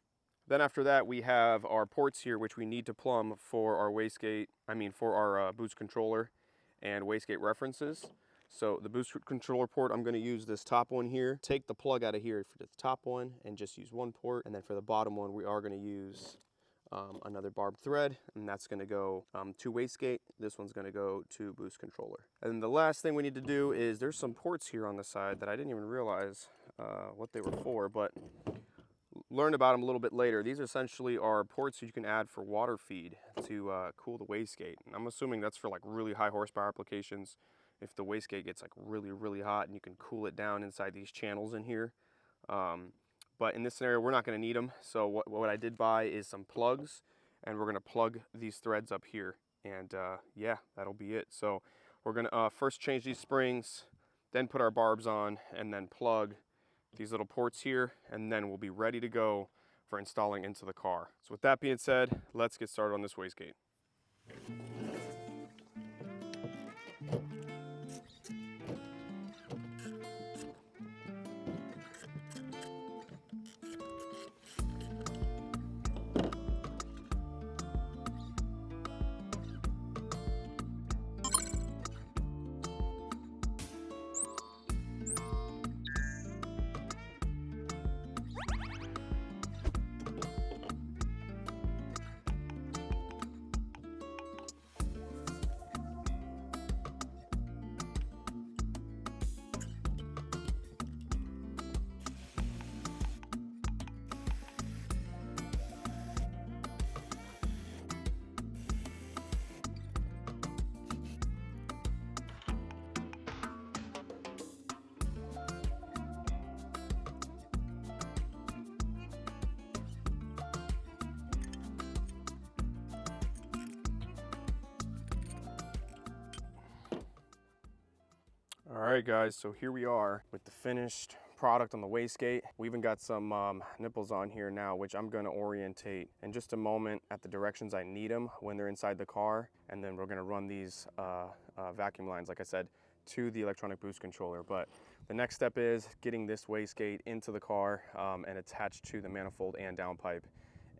Then after that, we have our ports here, which we need to plumb for our wastegate, for our boost controller and wastegate references. So the boost controller port, I'm going to use this top one here. Take the plug out of here for the top one and just use one port. And then for the bottom one, we are going to use another barbed thread, and that's going to go to wastegate. This one's going to go to boost controller. And then the last thing we need to do is there's some ports here on the side that I didn't even realize what they were for, but learned about them a little bit later. These essentially are ports you can add for water feed to cool the wastegate. And I'm assuming that's for like really high horsepower applications. If the wastegate gets like really, really hot, and you can cool it down inside these channels in here. But in this scenario, we're not going to need them. So what I did buy is some plugs, and we're going to plug these threads up here. And yeah, that'll be it. So we're going to first change these springs, then put our barbs on, and then plug these little ports here, and then we'll be ready to go for installing into the car. So with that being said, let's get started on this wastegate. Alright guys, so here we are with the finished product on the wastegate. We even got some nipples on here now, which I'm going to orientate in just a moment at the directions I need them when they're inside the car. And then we're going to run these vacuum lines, like I said, to the electronic boost controller. But the next step is getting this wastegate into the car and attached to the manifold and downpipe.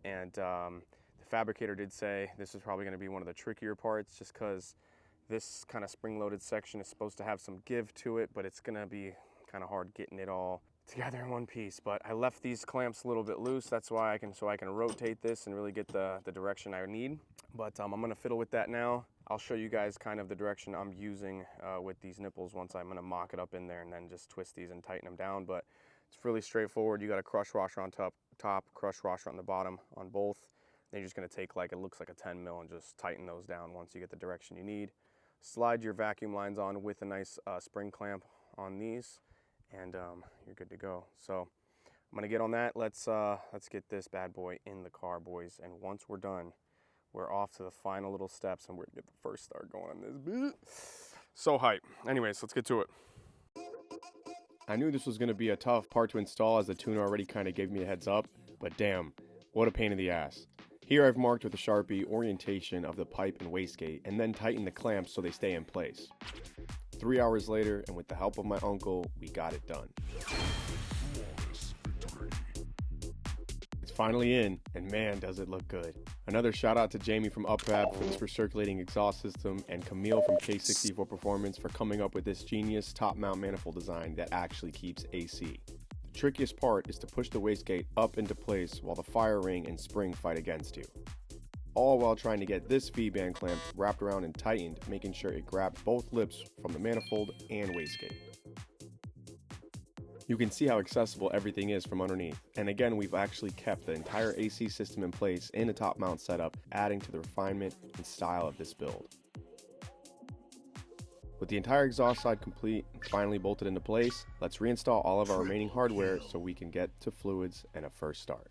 And the fabricator did say this is probably going to be one of the trickier parts, just because this kind of spring-loaded section is supposed to have some give to it, but it's going to be kind of hard getting it all together in one piece. But I left these clamps a little bit loose. That's why I can rotate this and really get the direction I need. But I'm going to fiddle with that now. I'll show you guys kind of the direction I'm using with these nipples once I'm going to mock it up in there, and then just twist these and tighten them down. But it's really straightforward. You got a crush washer on top, crush washer on the bottom on both. Then you're just going to take it looks like a 10 mil and just tighten those down once you get the direction you need. Slide your vacuum lines on with a nice spring clamp on these, and you're good to go. So I'm gonna get on that. Let's get this bad boy in the car, boys. And once we're done, we're off to the final little steps, and we're gonna get the first start going on this bit. So hype. Anyways, let's get to it. I knew this was gonna be a tough part to install, as the tuner already kind of gave me a heads up, but damn, what a pain in the ass. Here I've marked with a Sharpie orientation of the pipe and wastegate, and then tighten the clamps so they stay in place. 3 hours later, and with the help of my uncle, we got it done. It's finally in, and man does it look good. Another shout out to Jamie from UPFAB for this recirculating exhaust system, and Camille from K64 PERFORMANCE for coming up with this genius top mount manifold design that actually keeps AC. The trickiest part is to push the wastegate up into place while the fire ring and spring fight against you. All while trying to get this V-band clamp wrapped around and tightened, making sure it grabbed both lips from the manifold and wastegate. You can see how accessible everything is from underneath, and again we've actually kept the entire AC system in place in a top mount setup, adding to the refinement and style of this build. With the entire exhaust side complete and finally bolted into place, let's reinstall all of our remaining hardware so we can get to fluids and a first start.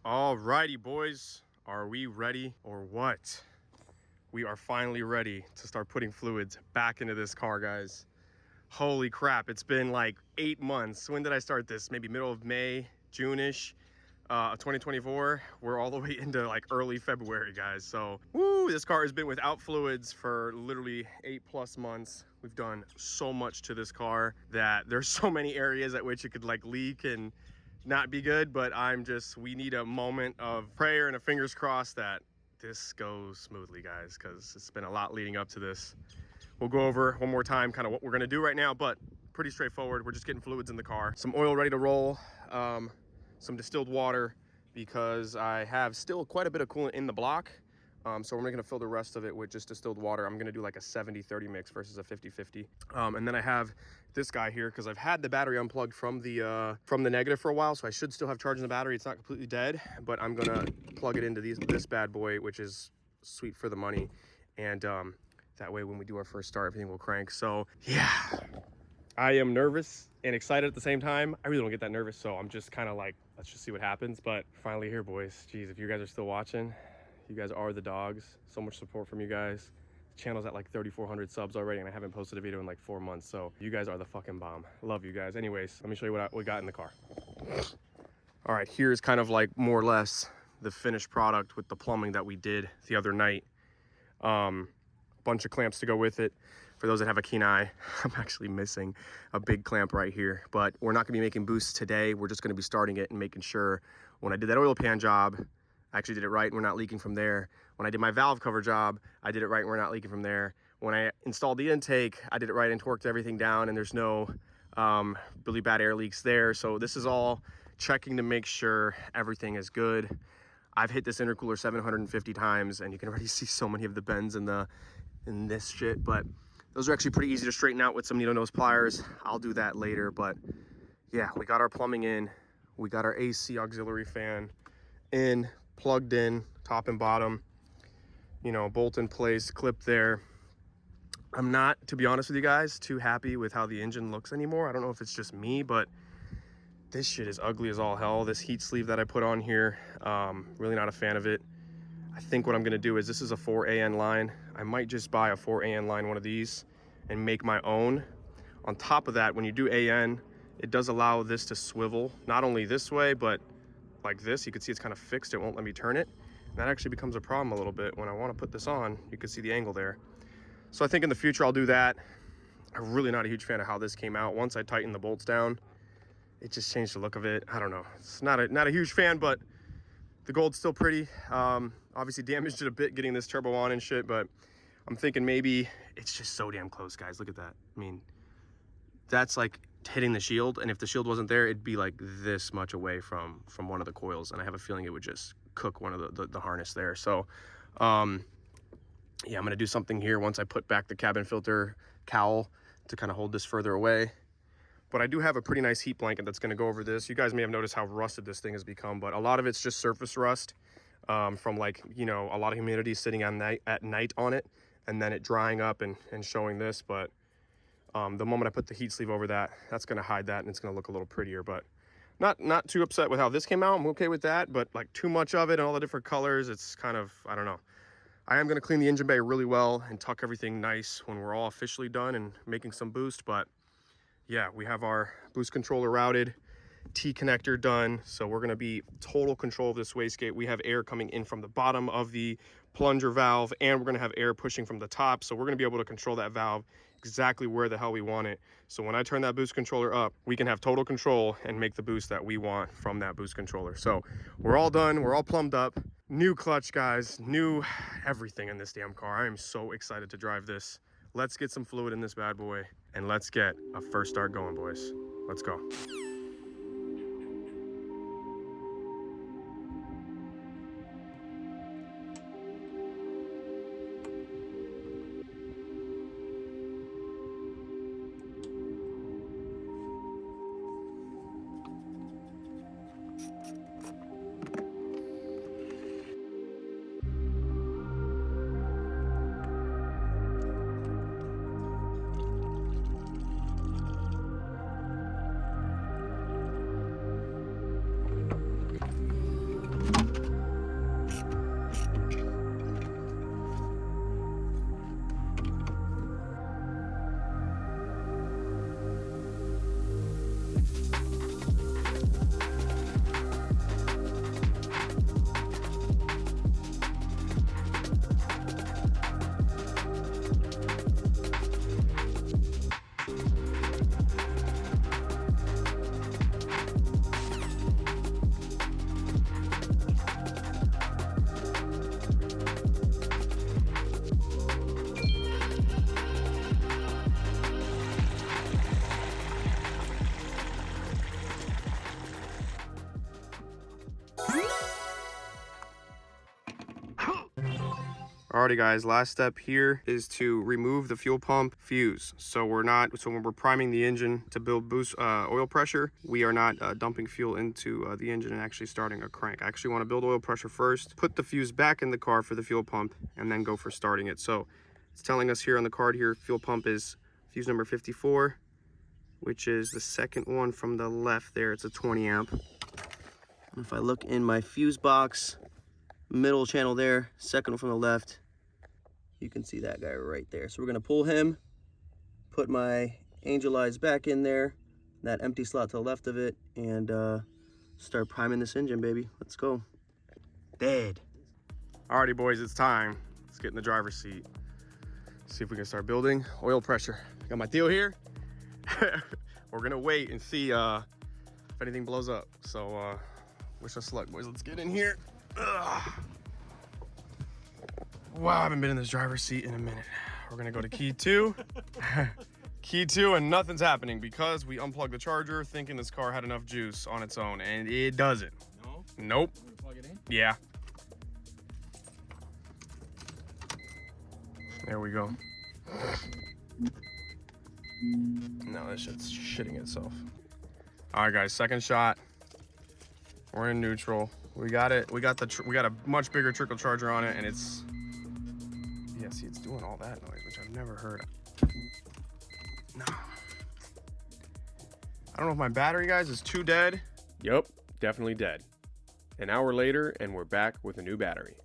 Alrighty boys, are we ready or what? We are finally ready to start putting fluids back into this car, guys. Holy crap, it's been like 8 months. When did I start this? Maybe middle of May, June-ish. 2024. We're all the way into like early February, guys. So, woo, this car has been without fluids for literally 8+ months. We've done so much to this car that there's so many areas at which it could like leak and not be good, but we need a moment of prayer and a fingers crossed that this goes smoothly, guys, because it's been a lot leading up to this. We'll go over one more time kind of what we're gonna do right now, but pretty straightforward. We're just getting fluids in the car. Some oil ready to roll, some distilled water, because I have still quite a bit of coolant in the block. So we're gonna fill the rest of it with just distilled water. I'm gonna do like a 70-30 mix versus a 50-50. And then I have this guy here because I've had the battery unplugged from the negative for a while, so I should still have charge in the battery. It's not completely dead, but I'm gonna plug it into this bad boy, which is sweet for the money. And that way when we do our first start, everything will crank. So yeah, I am nervous and excited at the same time. I really don't get that nervous, so I'm just kind of like, let's just see what happens. But finally here, boys. Jeez, if you guys are still watching, you guys are the dogs. So much support from you guys. The channel's at like 3,400 subs already, and I haven't posted a video in like 4 months. So you guys are the fucking bomb. Love you guys. Anyways, let me show you what we got in the car. All right, here's kind of like more or less the finished product with the plumbing that we did the other night. Bunch of clamps to go with it. For those that have a keen eye, I'm actually missing a big clamp right here, but we're not gonna be making boosts today. We're just gonna be starting it and making sure when I did that oil pan job, I actually did it right and we're not leaking from there. When I did my valve cover job, I did it right and we're not leaking from there. When I installed the intake, I did it right and torqued everything down, and there's no really bad air leaks there. So this is all checking to make sure everything is good. I've hit this intercooler 750 times, and you can already see so many of the bends in this shit, but those are actually pretty easy to straighten out with some needle nose pliers. I'll do that later, but yeah, we got our plumbing in. We got our AC auxiliary fan in, plugged in, top and bottom, you know, bolt in place, clip there. I'm not, to be honest with you guys, too happy with how the engine looks anymore. I don't know if it's just me, but this shit is ugly as all hell. This heat sleeve that I put on here, really not a fan of it. I think what I'm gonna do is, this is a 4AN line. I might just buy a 4AN line, one of these, and make my own. On top of that, when you do AN, it does allow this to swivel, not only this way, but like this. You can see it's kind of fixed, it won't let me turn it. And that actually becomes a problem a little bit. When I wanna put this on, you can see the angle there. So I think in the future I'll do that. I'm really not a huge fan of how this came out. Once I tightened the bolts down, it just changed the look of it. I don't know, it's not a huge fan, but the gold's still pretty. Obviously damaged it a bit getting this turbo on and shit, but I'm thinking maybe it's just so damn close, guys. Look at that. I mean, that's like hitting the shield, and if the shield wasn't there, it'd be like this much away from one of the coils, and I have a feeling it would just cook one of the harness there. So yeah, I'm gonna do something here once I put back the cabin filter cowl to kind of hold this further away. But I do have a pretty nice heat blanket that's gonna go over this. You guys may have noticed how rusted this thing has become, but a lot of it's just surface rust from, like, you know, a lot of humidity sitting at night on it, and then it drying up and showing this. But the moment I put the heat sleeve over that, that's gonna hide that, and it's gonna look a little prettier. But not too upset with how this came out. I'm okay with that, but like too much of it and all the different colors, it's kind of, I don't know. I am gonna clean the engine bay really well and tuck everything nice when we're all officially done and making some boost. But yeah, we have our boost controller routed, T connector done, so we're gonna be total control of this wastegate. We have air coming in from the bottom of the plunger valve, and we're gonna have air pushing from the top, so we're gonna be able to control that valve exactly where the hell we want it. So when I turn that boost controller up, we can have total control and make the boost that we want from that boost controller. So we're all done, we're all plumbed up. New clutch, guys, new everything in this damn car. I am so excited to drive this. Let's get some fluid in this bad boy, and let's get a first start going, boys. Let's go. Alrighty guys, last step here is to remove the fuel pump fuse. So when we're priming the engine to build boost oil pressure, we are not dumping fuel into the engine and actually starting a crank. I actually want to build oil pressure first, put the fuse back in the car for the fuel pump, and then go for starting it. So it's telling us here on the card here, fuel pump is fuse number 54, which is the second one from the left there. It's a 20 amp. And if I look in my fuse box, middle channel there, second one from the left, you can see that guy right there. So we're gonna pull him, put my angel eyes back in there, that empty slot to the left of it, and start priming this engine, baby. Let's go. Dead. Alrighty boys, it's time. Let's get in the driver's seat. See if we can start building oil pressure. Got my deal here. We're gonna wait and see if anything blows up. So wish us luck, boys. Let's get in here. Ugh. Wow, I haven't been in this driver's seat in a minute. We're gonna go to key 2. Key 2, and nothing's happening because we unplugged the charger thinking this car had enough juice on its own, and it doesn't. No? Nope. Plug it in? Yeah. There we go. No, this shit's shitting itself. All right, guys, second shot. We're in neutral. We got it. We got a much bigger trickle charger on it, and it's, yeah, see, it's doing all that noise, which I've never heard. No. I don't know if my battery, guys, is too dead. Yup, definitely dead. An hour later, and we're back with a new battery.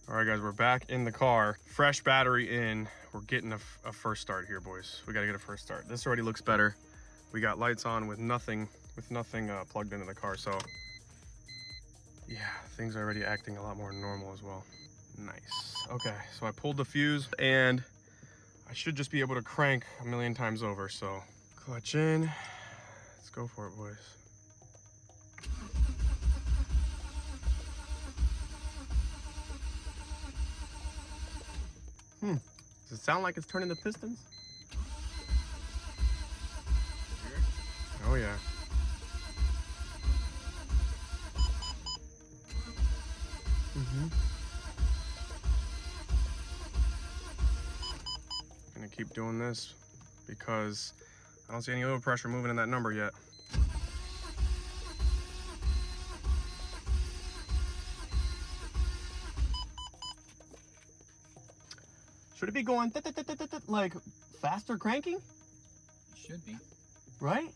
All right, guys, we're back in the car. Fresh battery in. We're getting a first start here, boys. We got to get a first start. This already looks better. We got lights on with nothing plugged into the car, so yeah, things are already acting a lot more normal as well. Nice. Okay, so I pulled the fuse, and I should just be able to crank a million times over. So clutch in. Let's go for it, boys. Does it sound like it's turning the pistons? Oh yeah. Gonna keep doing this because I don't see any oil pressure moving in that number yet. Should it be going like faster cranking? It should be. Right?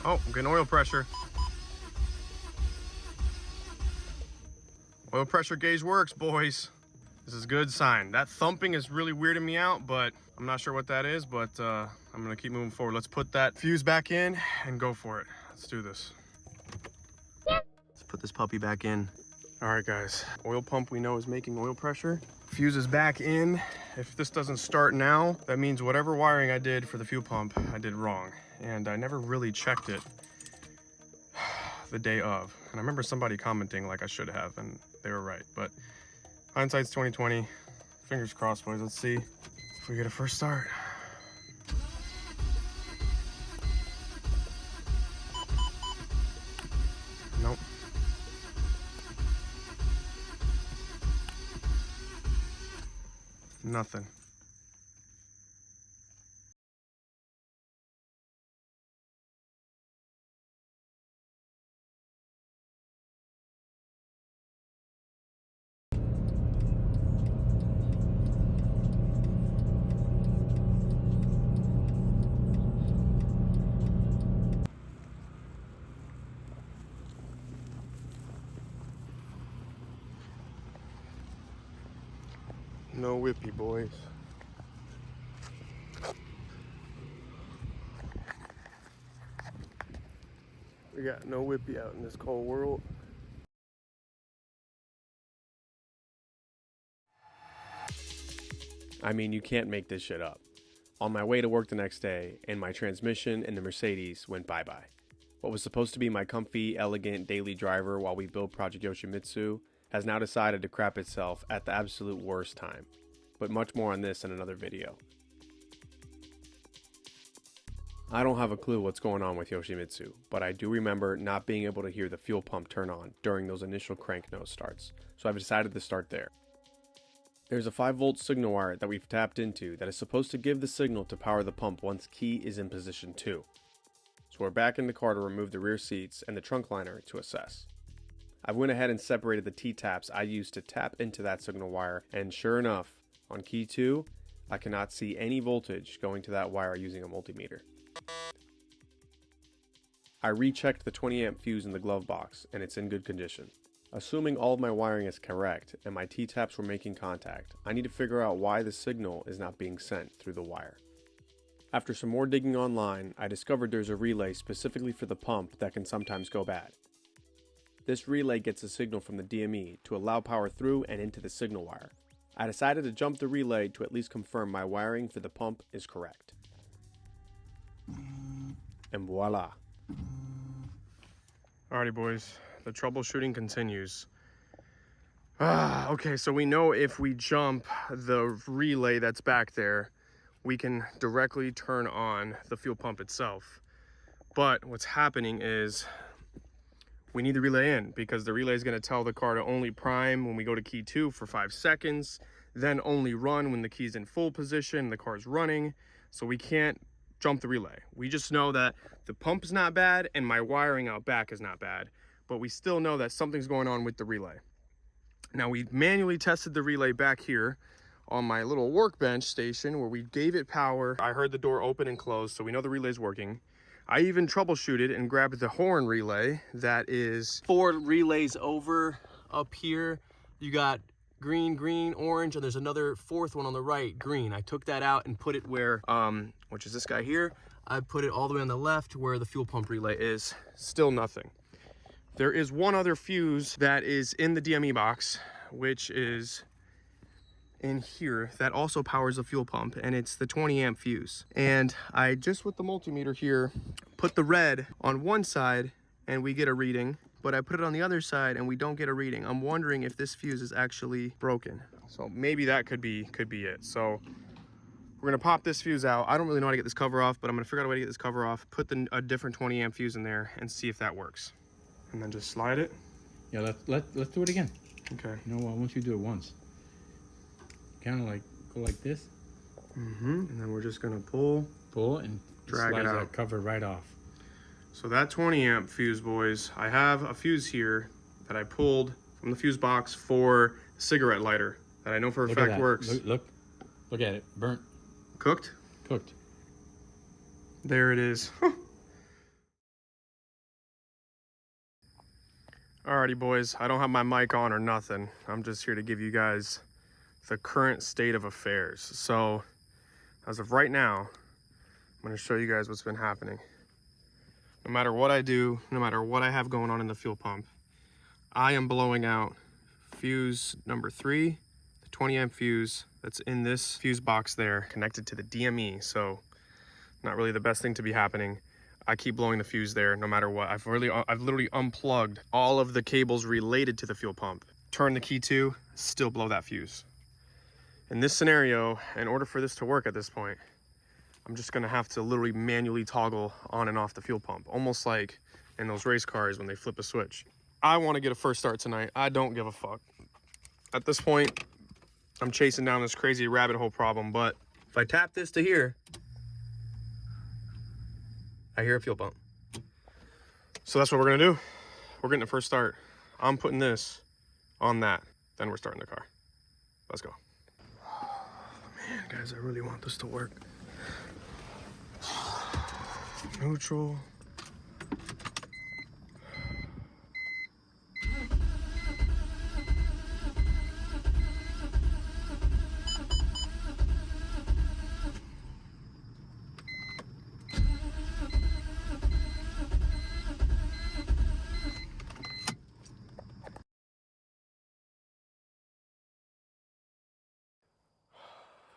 Oh, I'm getting oil pressure. Oil pressure gauge works, boys. This is a good sign. That thumping is really weirding me out, but I'm not sure what that is, but I'm gonna keep moving forward. Let's put that fuse back in and go for it. Let's do this. Let's put this puppy back in. All right, guys. Oil pump we know is making oil pressure. Fuse is back in. If this doesn't start now, that means whatever wiring I did for the fuel pump, I did wrong. And I never really checked it the day of. And I remember somebody commenting like I should have, and they were right. But hindsight's 2020. Fingers crossed, boys. Let's see if we get a first start. Nope. Nothing. No whippy, boys. We got no whippy out in this cold world. I mean, you can't make this shit up. On my way to work the next day, and my transmission in the Mercedes went bye-bye. What was supposed to be my comfy, elegant daily driver while we build Project YOSHIMITSU has now decided to crap itself at the absolute worst time. But much more on this in another video. I don't have a clue what's going on with YOSHIMITSU, but I do remember not being able to hear the fuel pump turn on during those initial crank nose starts, so I've decided to start there. There's a 5-volt signal wire that we've tapped into that is supposed to give the signal to power the pump once key is in position 2. So we're back in the car to remove the rear seats and the trunk liner to assess. I went ahead and separated the T-taps I used to tap into that signal wire, and sure enough, on key 2, I cannot see any voltage going to that wire using a multimeter. I rechecked the 20 amp fuse in the glove box and it's in good condition. Assuming all of my wiring is correct and my T-taps were making contact, I need to figure out why the signal is not being sent through the wire. After some more digging online, I discovered there's a relay specifically for the pump that can sometimes go bad. This relay gets a signal from the DME to allow power through and into the signal wire. I decided to jump the relay to at least confirm my wiring for the pump is correct. And voila. Alrighty boys, the troubleshooting continues. Okay, so we know if we jump the relay that's back there, we can directly turn on the fuel pump itself. But what's happening is we need the relay in because the relay is going to tell the car to only prime when we go to key 2 for 5 seconds, then only run when the key's in full position, the car's running. So we can't jump the relay. We just know that the pump's not bad and my wiring out back is not bad, but we still know that something's going on with the relay. Now we manually tested the relay back here on my little workbench station where we gave it power. I heard the door open and close, so we know the relay's working. I even troubleshooted and grabbed the horn relay that is 4 relays over up here. You got green, green, orange, and there's another 4th one on the right, green. I took that out and put it where, which is this guy here. I put it all the way on the left where the fuel pump relay is. Still nothing. There is one other fuse that is in the DME box, which is in here, that also powers the fuel pump, and it's the 20 amp fuse. And I just, with the multimeter here, put the red on one side and we get a reading, but I put it on the other side and we don't get a reading. I'm wondering if this fuse is actually broken. So maybe that could be it. So we're gonna pop this fuse out. I don't really know how to get this cover off, but I'm gonna figure out a way to get this cover off, put a different 20 amp fuse in there and see if that works. And then just slide it. Yeah, let's do it again. Okay. You know what, once you do it once, kind of like go like this. And then we're just gonna pull and drag it out. That cover right off. So that 20 amp fuse, boys, I have a fuse here that I pulled from the fuse box for the cigarette lighter that I know for a fact works. Look at it, burnt. Cooked? Cooked. There it is. Alrighty boys, I don't have my mic on or nothing. I'm just here to give you guys the current state of affairs. So as of right now, I'm going to show you guys what's been happening. No matter what I do, no matter what I have going on in the fuel pump, I am blowing out fuse number 3, the 20 amp fuse that's in this fuse box there, connected to the DME. So not really the best thing to be happening. I keep blowing the fuse there no matter what. I've literally unplugged all of the cables related to the fuel pump. Turn the key 2, still blow that fuse. In this scenario, in order for this to work at this point, I'm just gonna have to literally manually toggle on and off the fuel pump, almost like in those race cars when they flip a switch. I wanna get a first start tonight. I don't give a fuck. At this point, I'm chasing down this crazy rabbit hole problem, but if I tap this to here, I hear a fuel pump. So that's what we're gonna do. We're getting a first start. I'm putting this on that, then we're starting the car. Let's go. Man, guys, I really want this to work. Neutral.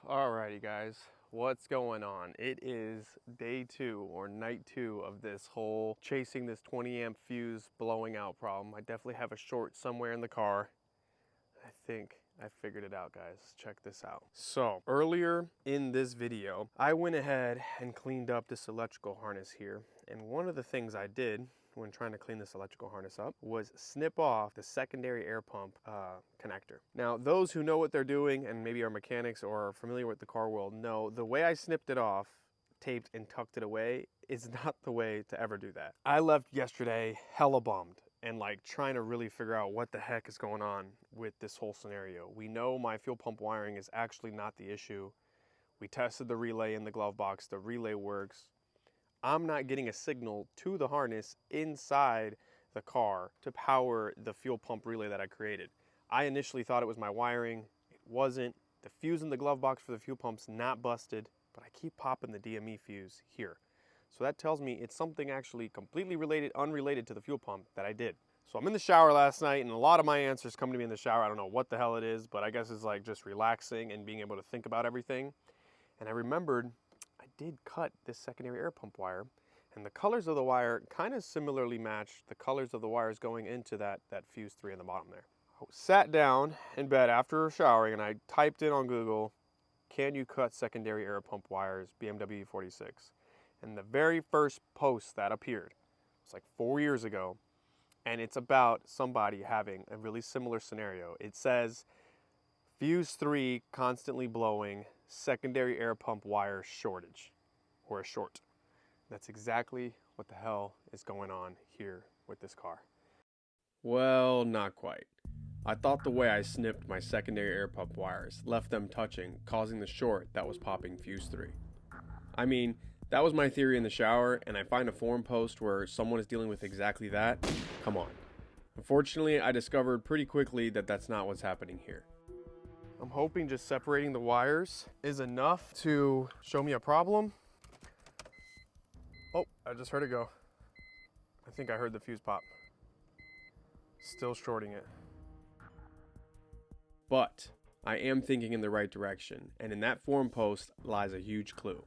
Alrighty guys, what's going on? It is day 2 or night 2 of this whole chasing this 20 amp fuse blowing out problem. I definitely have a short somewhere in the car. I think I figured it out, guys. Check this out. So earlier in this video, I went ahead and cleaned up this electrical harness here. And one of the things I did when trying to clean this electrical harness up was snip off the secondary air pump connector. Now, those who know what they're doing and maybe are mechanics or are familiar with the car world know the way I snipped it off, taped and tucked it away is not the way to ever do that. I left yesterday hella bummed and like trying to really figure out what the heck is going on with this whole scenario. We know my fuel pump wiring is actually not the issue. We tested the relay in the glove box, the relay works. I'm not getting a signal to the harness inside the car to power the fuel pump relay that I created. I initially thought it was my wiring. It wasn't. The fuse in the glove box for the fuel pump's not busted, but I keep popping the DME fuse here. So that tells me it's something actually completely unrelated to the fuel pump that I did. So I'm in the shower last night and a lot of my answers come to me in the shower. I don't know what the hell it is, but I guess it's like just relaxing and being able to think about everything. And I remembered I did cut this secondary air pump wire, and the colors of the wire kind of similarly match the colors of the wires going into that fuse 3 in the bottom there. I sat down in bed after showering and I typed in on Google, can you cut secondary air pump wires, BMW E46? And the very first post that appeared was like 4 years ago, and it's about somebody having a really similar scenario. It says, fuse 3 constantly blowing, secondary air pump wire shortage, or a short. That's exactly what the hell is going on here with this car. Well, not quite. I thought the way I snipped my secondary air pump wires left them touching, causing the short that was popping fuse 3. I mean, that was my theory in the shower, and I find a forum post where someone is dealing with exactly that. Come on. Unfortunately, I discovered pretty quickly that that's not what's happening here. I'm hoping just separating the wires is enough to show me a problem. Oh, I just heard it go. I think I heard the fuse pop. Still shorting it. But I am thinking in the right direction, and in that forum post lies a huge clue.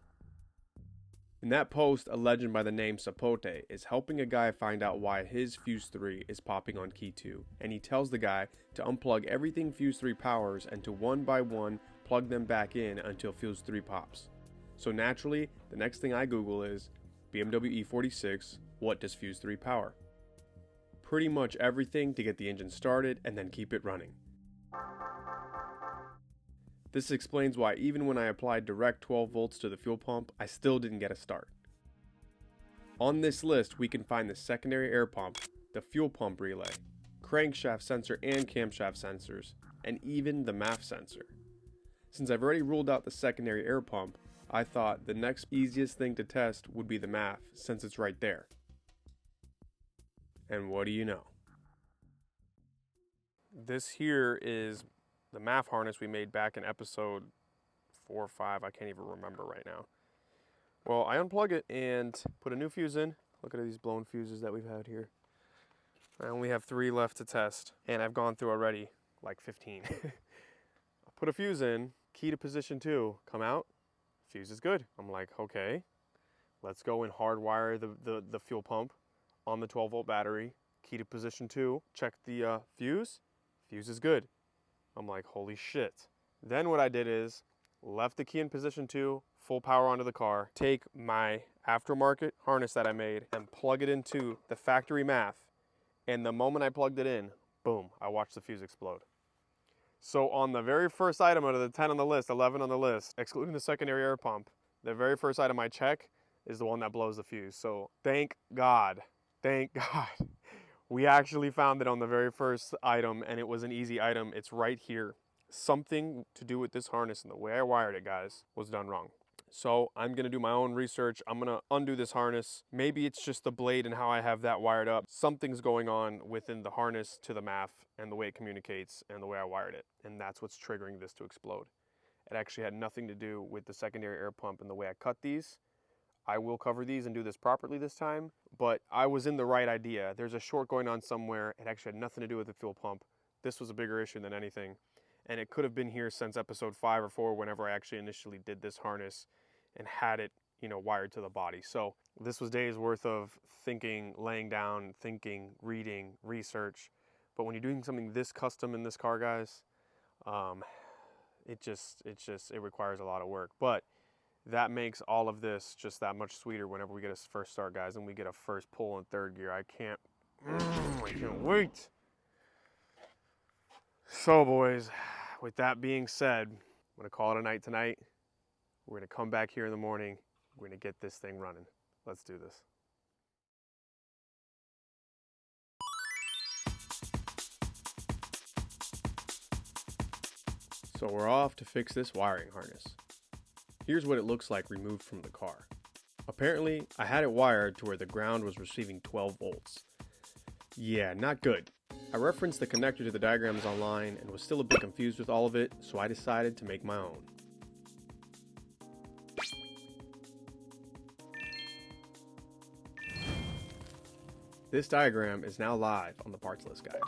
In that post, a legend by the name Cerakote is helping a guy find out why his fuse 3 is popping on key 2, and he tells the guy to unplug everything fuse 3 powers and to one by one plug them back in until fuse 3 pops. So naturally, the next thing I Google is BMW E46, what does fuse 3 power? Pretty much everything to get the engine started and then keep it running. This explains why even when I applied direct 12 volts to the fuel pump, I still didn't get a start. On this list, we can find the secondary air pump, the fuel pump relay, crankshaft sensor and camshaft sensors, and even the MAF sensor. Since I've already ruled out the secondary air pump, I thought the next easiest thing to test would be the MAF, since it's right there. And what do you know? This here is the MAF harness we made back in episode 4 or 5. I can't even remember right now. Well, I unplug it and put a new fuse in. Look at these blown fuses that we've had here. I only have 3 left to test, and I've gone through already like 15. I put a fuse in, key to position 2, come out, fuse is good. I'm like, okay, let's go and hardwire the fuel pump on the 12 volt battery, key to position 2, check the fuse is good. I'm like, holy shit. Then what I did is left the key in position 2, full power onto the car, take my aftermarket harness that I made and plug it into the factory MAF. And the moment I plugged it in, boom, I watched the fuse explode. So on the very first item out of the 10 on the list, 11 on the list, excluding the secondary air pump, the very first item I check is the one that blows the fuse. So thank God, we actually found it on the very first item, and it was an easy item. It's right here. Something to do with this harness and the way I wired it, guys, was done wrong. So I'm gonna do my own research. I'm gonna undo this harness. Maybe it's just the blade and how I have that wired up. Something's going on within the harness to the MAF and the way it communicates and the way I wired it. And that's what's triggering this to explode. It actually had nothing to do with the secondary air pump and the way I cut these. I will cover these and do this properly this time, but I was in the right idea. There's a short going on somewhere. It actually had nothing to do with the fuel pump. This was a bigger issue than anything. And it could have been here since episode 5 or 4, whenever I actually initially did this harness and had it, wired to the body. So this was days worth of thinking, laying down, thinking, reading, research. But when you're doing something this custom in this car, guys, It requires a lot of work, but that makes all of this just that much sweeter whenever we get a first start, guys, and we get a first pull in third gear. I can't wait. So boys, with that being said, I'm gonna call it a night tonight. We're gonna come back here in the morning. We're gonna get this thing running. Let's do this. So we're off to fix this wiring harness. Here's what it looks like removed from the car. Apparently, I had it wired to where the ground was receiving 12 volts. Yeah, not good. I referenced the connector to the diagrams online and was still a bit confused with all of it, so I decided to make my own. This diagram is now live on the parts list guide.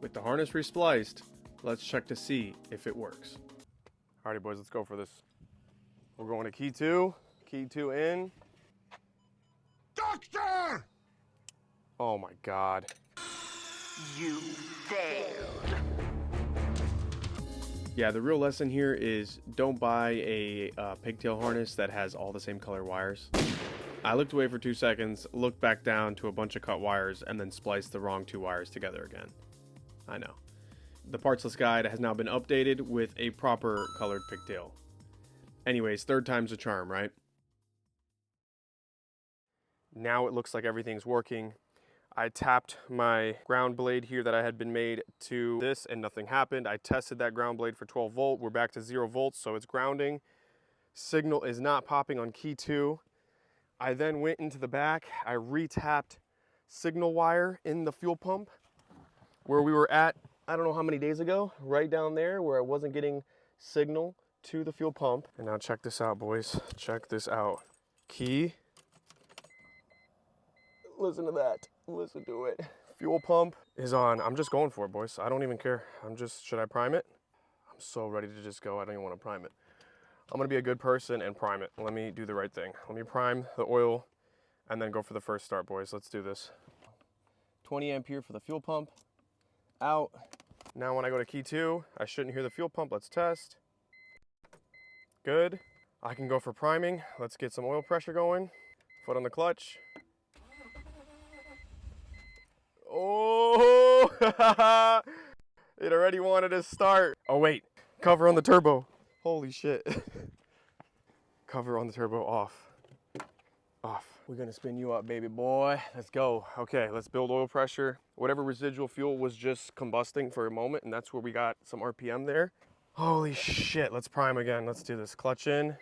With the harness respliced, let's check to see if it works. Alrighty boys, let's go for this. We're going to key 2 in. Doctor! Oh my God. You failed. Yeah, the real lesson here is don't buy a pigtail harness that has all the same color wires. I looked away for 2 seconds, looked back down to a bunch of cut wires, and then spliced the wrong 2 wires together again. I know. The parts list guide has now been updated with a proper colored pigtail. Anyways, third time's a charm, right? Now it looks like everything's working. I tapped my ground blade here that I had been made to this and nothing happened. I tested that ground blade for 12 volt. We're back to 0 volts, so it's grounding. Signal is not popping on key 2. I then went into the back. I re-tapped signal wire in the fuel pump where we were at, I don't know how many days ago, right down there where I wasn't getting signal to the fuel pump. And now check this out, boys. Check this out. Key. Listen to that. Listen to it. Fuel pump is on. I'm just going for it, boys. I don't even care. Should I prime it? I'm so ready to just go. I don't even want to prime it. I'm going to be a good person and prime it. Let me do the right thing. Let me prime the oil and then go for the first start, boys. Let's do this. 20 ampere for the fuel pump. Out. Now when I go to key 2, I shouldn't hear the fuel pump. Let's test. Good. I can go for priming. Let's get some oil pressure going. Foot on the clutch. Oh, it already wanted to start. Oh wait, cover on the turbo. Holy shit. Cover on the turbo off. Off. We're gonna spin you up, baby boy. Let's go. Okay, let's build oil pressure. Whatever residual fuel was just combusting for a moment, and that's where we got some RPM there. Holy shit, let's prime again. Let's do this. Clutch in.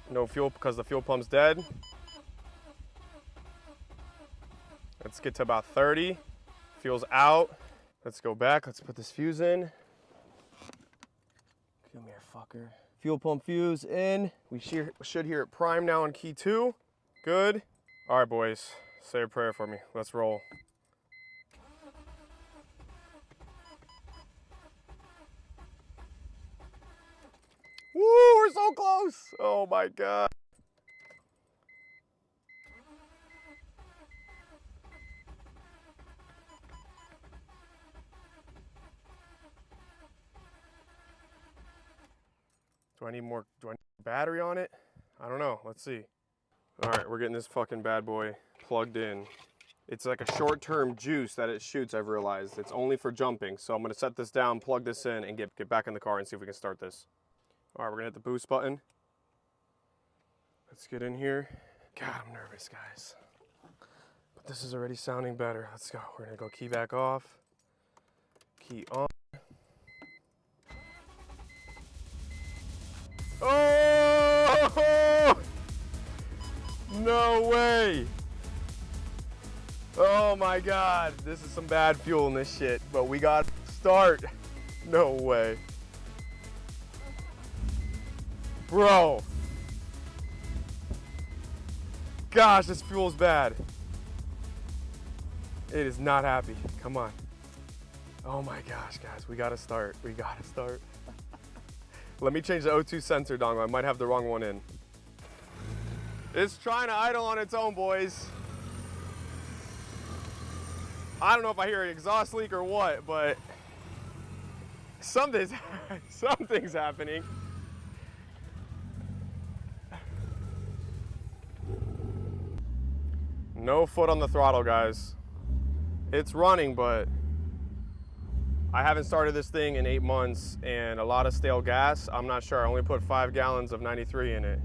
No fuel because the fuel pump's dead. Let's get to about 30. Fuel's out. Let's go back. Let's put this fuse in. Come here, fucker. Fuel pump fuse in. We should hear it prime now on key 2. Good. All right, boys. Say a prayer for me. Let's roll. Woo, we're so close. Oh my God. Do I need battery on it? I don't know. Let's see. All right, we're getting this fucking bad boy plugged in. It's like a short-term juice that it shoots, I've realized. It's only for jumping. So I'm gonna set this down, plug this in, and get back in the car and see if we can start this. All right, we're gonna hit the boost button. Let's get in here. God, I'm nervous, guys. But this is already sounding better. Let's go. We're gonna go key back off. Key on. Oh! No way! Oh my God, this is some bad fuel in this shit, but we got to start. No way. Bro. Gosh, this fuel's bad. It is not happy. Come on. Oh my gosh, guys, we gotta start. We gotta start. Let me change the O2 sensor dongle. I might have the wrong one in. It's trying to idle on its own, boys. I don't know if I hear an exhaust leak or what, but something's happening. No foot on the throttle, guys. It's running, but I haven't started this thing in 8 months and a lot of stale gas. I'm not sure. I only put 5 gallons of 93 in it.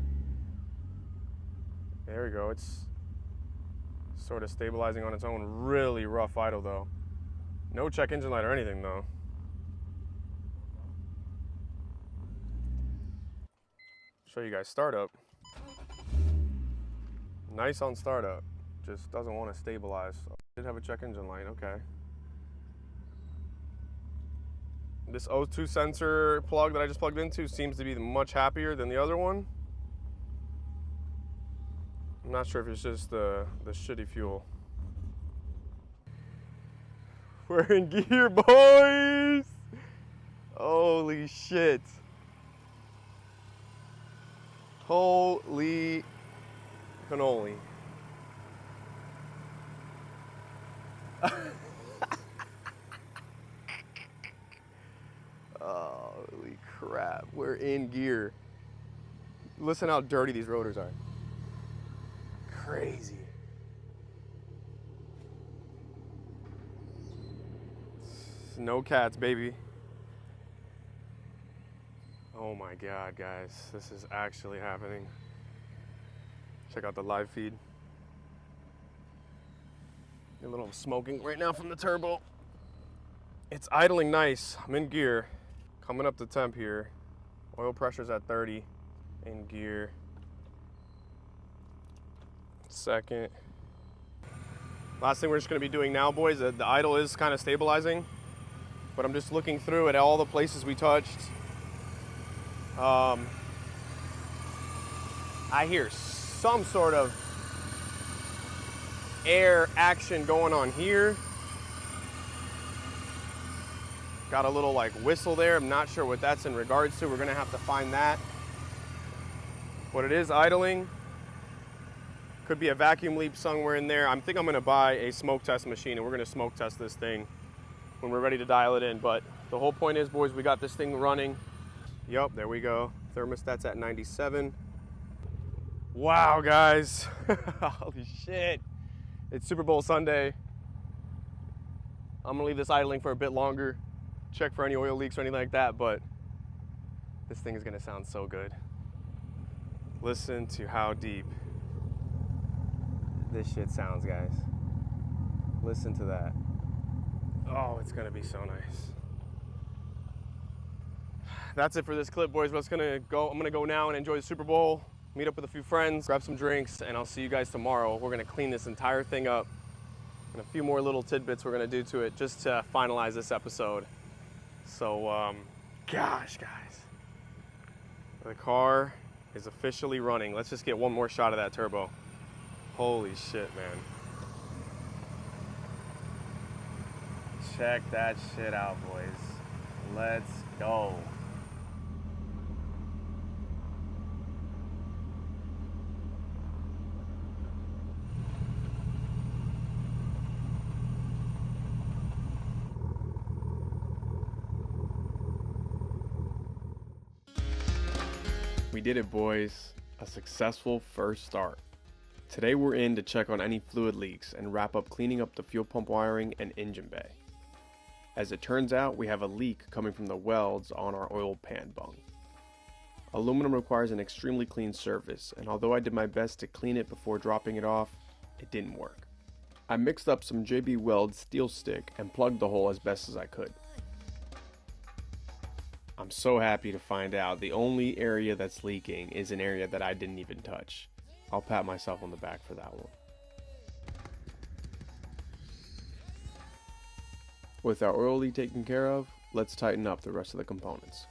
There we go. It's sort of stabilizing on its own. Really rough idle though. No check engine light or anything though. Show you guys startup. Nice on startup. Just doesn't want to stabilize. So did have a check engine light. Okay. This O2 sensor plug that I just plugged into seems to be much happier than the other one. I'm not sure if it's just the shitty fuel. We're in gear, boys! Holy shit. Holy cannoli. Holy crap, we're in gear. Listen how dirty these rotors are. Crazy. No cats, baby. Oh my God, guys, this is actually happening. Check out the live feed. A little smoking right now from the turbo. It's idling nice. I'm in gear. Coming up to temp here. Oil pressure's at 30. In gear. Second. Last thing we're just gonna be doing now, boys, the idle is kind of stabilizing, but I'm just looking through at all the places we touched. I hear some sort of air action going on here. Got a little like whistle there. I'm not sure what that's in regards to. We're gonna have to find that. But it is idling. Could be a vacuum leak somewhere in there. I think I'm gonna buy a smoke test machine and we're gonna smoke test this thing when we're ready to dial it in. But the whole point is, boys, we got this thing running. Yep, there we go. Thermostat's at 97. Wow, guys. Holy shit. It's Super Bowl Sunday. I'm gonna leave this idling for a bit longer. Check for any oil leaks or anything like that, but this thing is gonna sound so good. Listen to how deep this shit sounds, guys. Listen to that. Oh, it's gonna be so nice. That's it for this clip, boys. I'm gonna go now and enjoy the Super Bowl, meet up with a few friends, grab some drinks, and I'll see you guys tomorrow. We're gonna clean this entire thing up and a few more little tidbits we're gonna do to it just to finalize this episode. So, gosh, guys. The car is officially running. Let's just get one more shot of that turbo. Holy shit, man. Check that shit out, boys. Let's go. We did it, boys. A successful first start. Today we're in to check on any fluid leaks and wrap up cleaning up the fuel pump wiring and engine bay. As it turns out, we have a leak coming from the welds on our oil pan bung. Aluminum requires an extremely clean surface, and although I did my best to clean it before dropping it off, it didn't work. I mixed up some JB Weld steel stick and plugged the hole as best as I could. I'm so happy to find out the only area that's leaking is an area that I didn't even touch. I'll pat myself on the back for that one. With our oil leak taken care of, let's tighten up the rest of the components.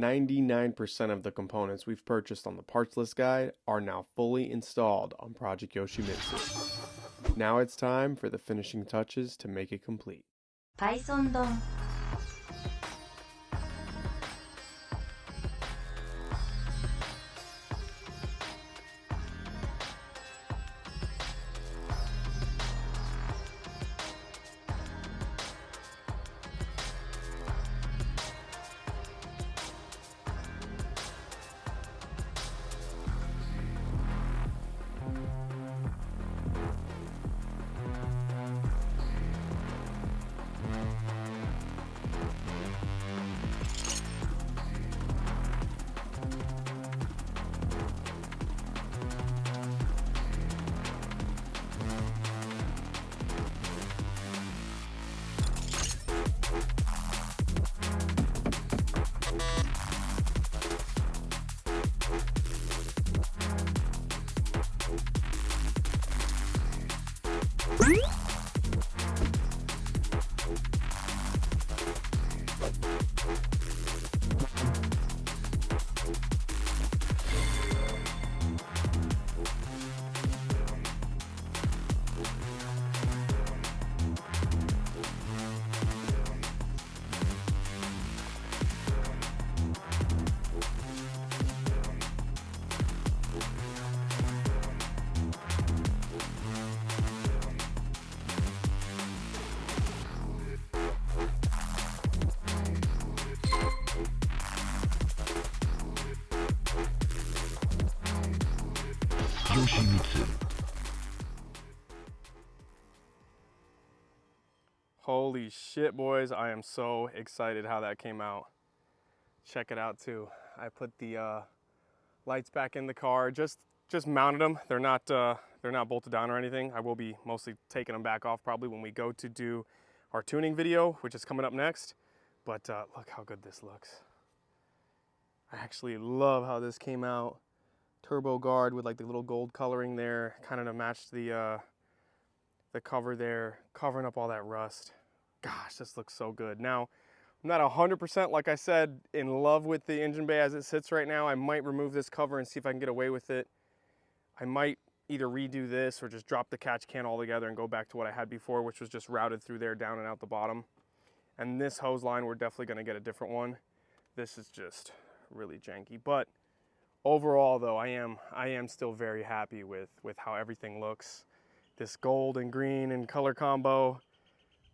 %99 of the components we've purchased on the parts list guide are now fully installed on Project YOSHIMITSU. Now it's time for the finishing touches to make it complete. Python Don. YOSHIMITSU. Holy shit, boys. I am so excited how that came out. Check it out too. I put the lights back in the car, just mounted them. They're not bolted down or anything. I will be mostly taking them back off probably when we go to do our tuning video, which is coming up next. But look how good this looks. I actually love how this came out. Turbo guard with like the little gold coloring there, kind of to match the cover there, covering up all that rust. Gosh, this looks so good. Now, I'm not 100%, like I said, in love with the engine bay as it sits right now. I might remove this cover and see if I can get away with it. I might either redo this or just drop the catch can altogether and go back to what I had before, which was just routed through there, down and out the bottom. And this hose line, we're definitely gonna get a different one. This is just really janky. But overall though, I am still very happy with how everything looks. This gold and green and color combo.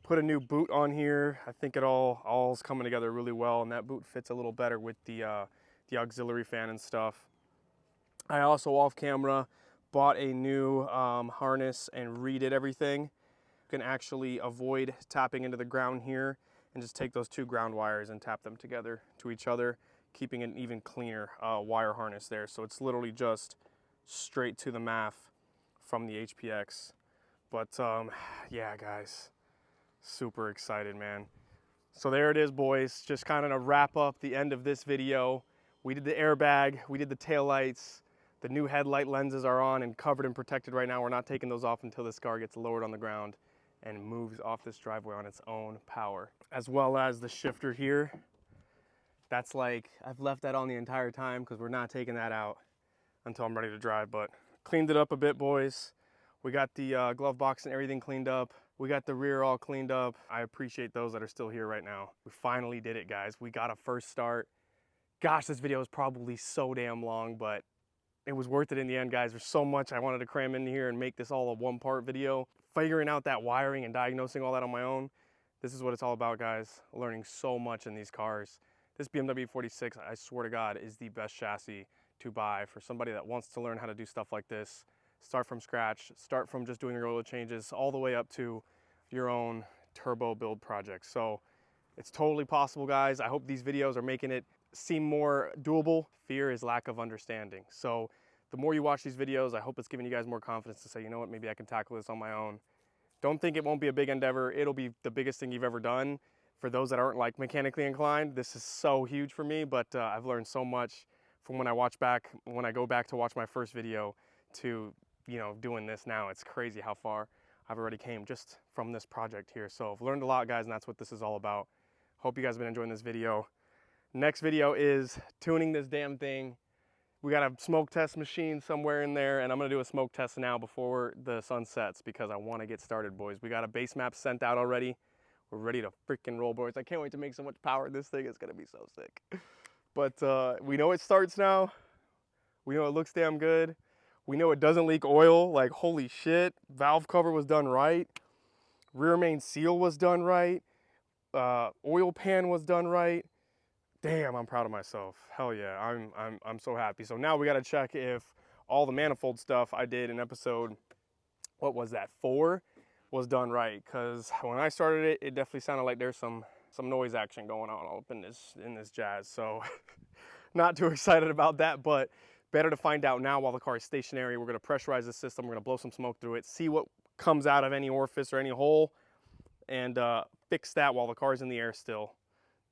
Put a new boot on here. I think it all's coming together really well, and that boot fits a little better with the auxiliary fan and stuff. I also off camera bought a new harness and redid everything. You can actually avoid tapping into the ground here and just take those two ground wires and tap them together to each other, keeping an even cleaner wire harness there. So it's literally just straight to the MAF from the HPX. But yeah, guys. Super excited, man. So there it is, boys. Just kind of to wrap up the end of this video. We did the airbag, we did the taillights, the new headlight lenses are on and covered and protected right now. We're not taking those off until this car gets lowered on the ground and moves off this driveway on its own power. As well as the shifter here. That's like, I've left that on the entire time because we're not taking that out until I'm ready to drive, but cleaned it up a bit, boys. We got the glove box and everything cleaned up. We got the rear all cleaned up. I appreciate those that are still here right now. We finally did it, guys. We got a first start. Gosh, this video is probably so damn long, but it was worth it in the end, guys. There's so much I wanted to cram in here and make this all a one-part video. Figuring out that wiring and diagnosing all that on my own. This is what it's all about, guys. Learning so much in these cars. This BMW E46, I swear to God, is the best chassis to buy for somebody that wants to learn how to do stuff like this. Start from scratch, start from just doing your oil changes all the way up to your own turbo build project. So it's totally possible, guys. I hope these videos are making it seem more doable, fear is lack of understanding. So the more you watch these videos, I hope it's giving you guys more confidence to say, you know what, maybe I can tackle this on my own. Don't think it won't be a big endeavor. It'll be the biggest thing you've ever done. For those that aren't like mechanically inclined, this is so huge for me, but I've learned so much from when I go back to watch my first video to, you know, doing this now. It's crazy how far I've already came just from this project here. So I've learned a lot, guys, and that's what this is all about. Hope you guys have been enjoying this video. Next video is tuning this damn thing. We got a smoke test machine somewhere in there, and I'm gonna do a smoke test now before the sun sets because I wanna get started, boys. We got a base map sent out already. We're ready to freaking roll, boys. I can't wait to make so much power in this thing. It's gonna be so sick. But we know it starts now. We know it looks damn good. We know it doesn't leak oil, like holy shit. Valve cover was done right. Rear main seal was done right. Oil pan was done right. Damn, I'm proud of myself. Hell yeah, I'm so happy. So now we gotta check if all the manifold stuff I did in episode, what was that, 4, was done right. Cause when I started it, it definitely sounded like there's some noise action going on up in this jazz. So not too excited about that, but better to find out now while the car is stationary. We're gonna pressurize the system. We're gonna blow some smoke through it, see what comes out of any orifice or any hole, and fix that while the car's in the air still.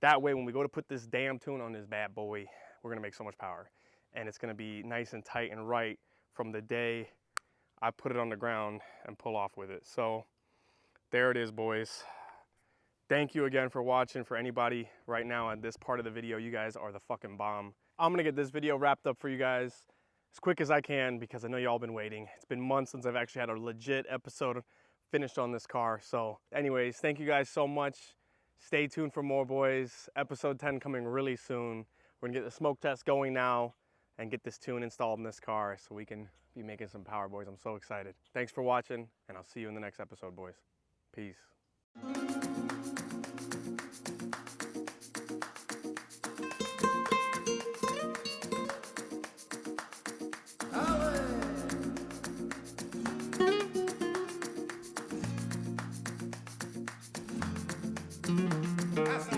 That way, when we go to put this damn tune on this bad boy, we're gonna make so much power. And it's gonna be nice and tight and right from the day I put it on the ground and pull off with it. So there it is, boys. Thank you again for watching. For anybody right now at this part of the video, you guys are the fucking bomb. I'm gonna get this video wrapped up for you guys as quick as I can because I know y'all been waiting. It's been months since I've actually had a legit episode finished on this car. So anyways, thank you guys so much. Stay tuned for more, boys. Episode 10 coming really soon. We're gonna get the smoke test going now and get this tune installed in this car so we can be making some power, boys. I'm so excited. Thanks for watching, and I'll see you in the next episode, boys. Peace. That's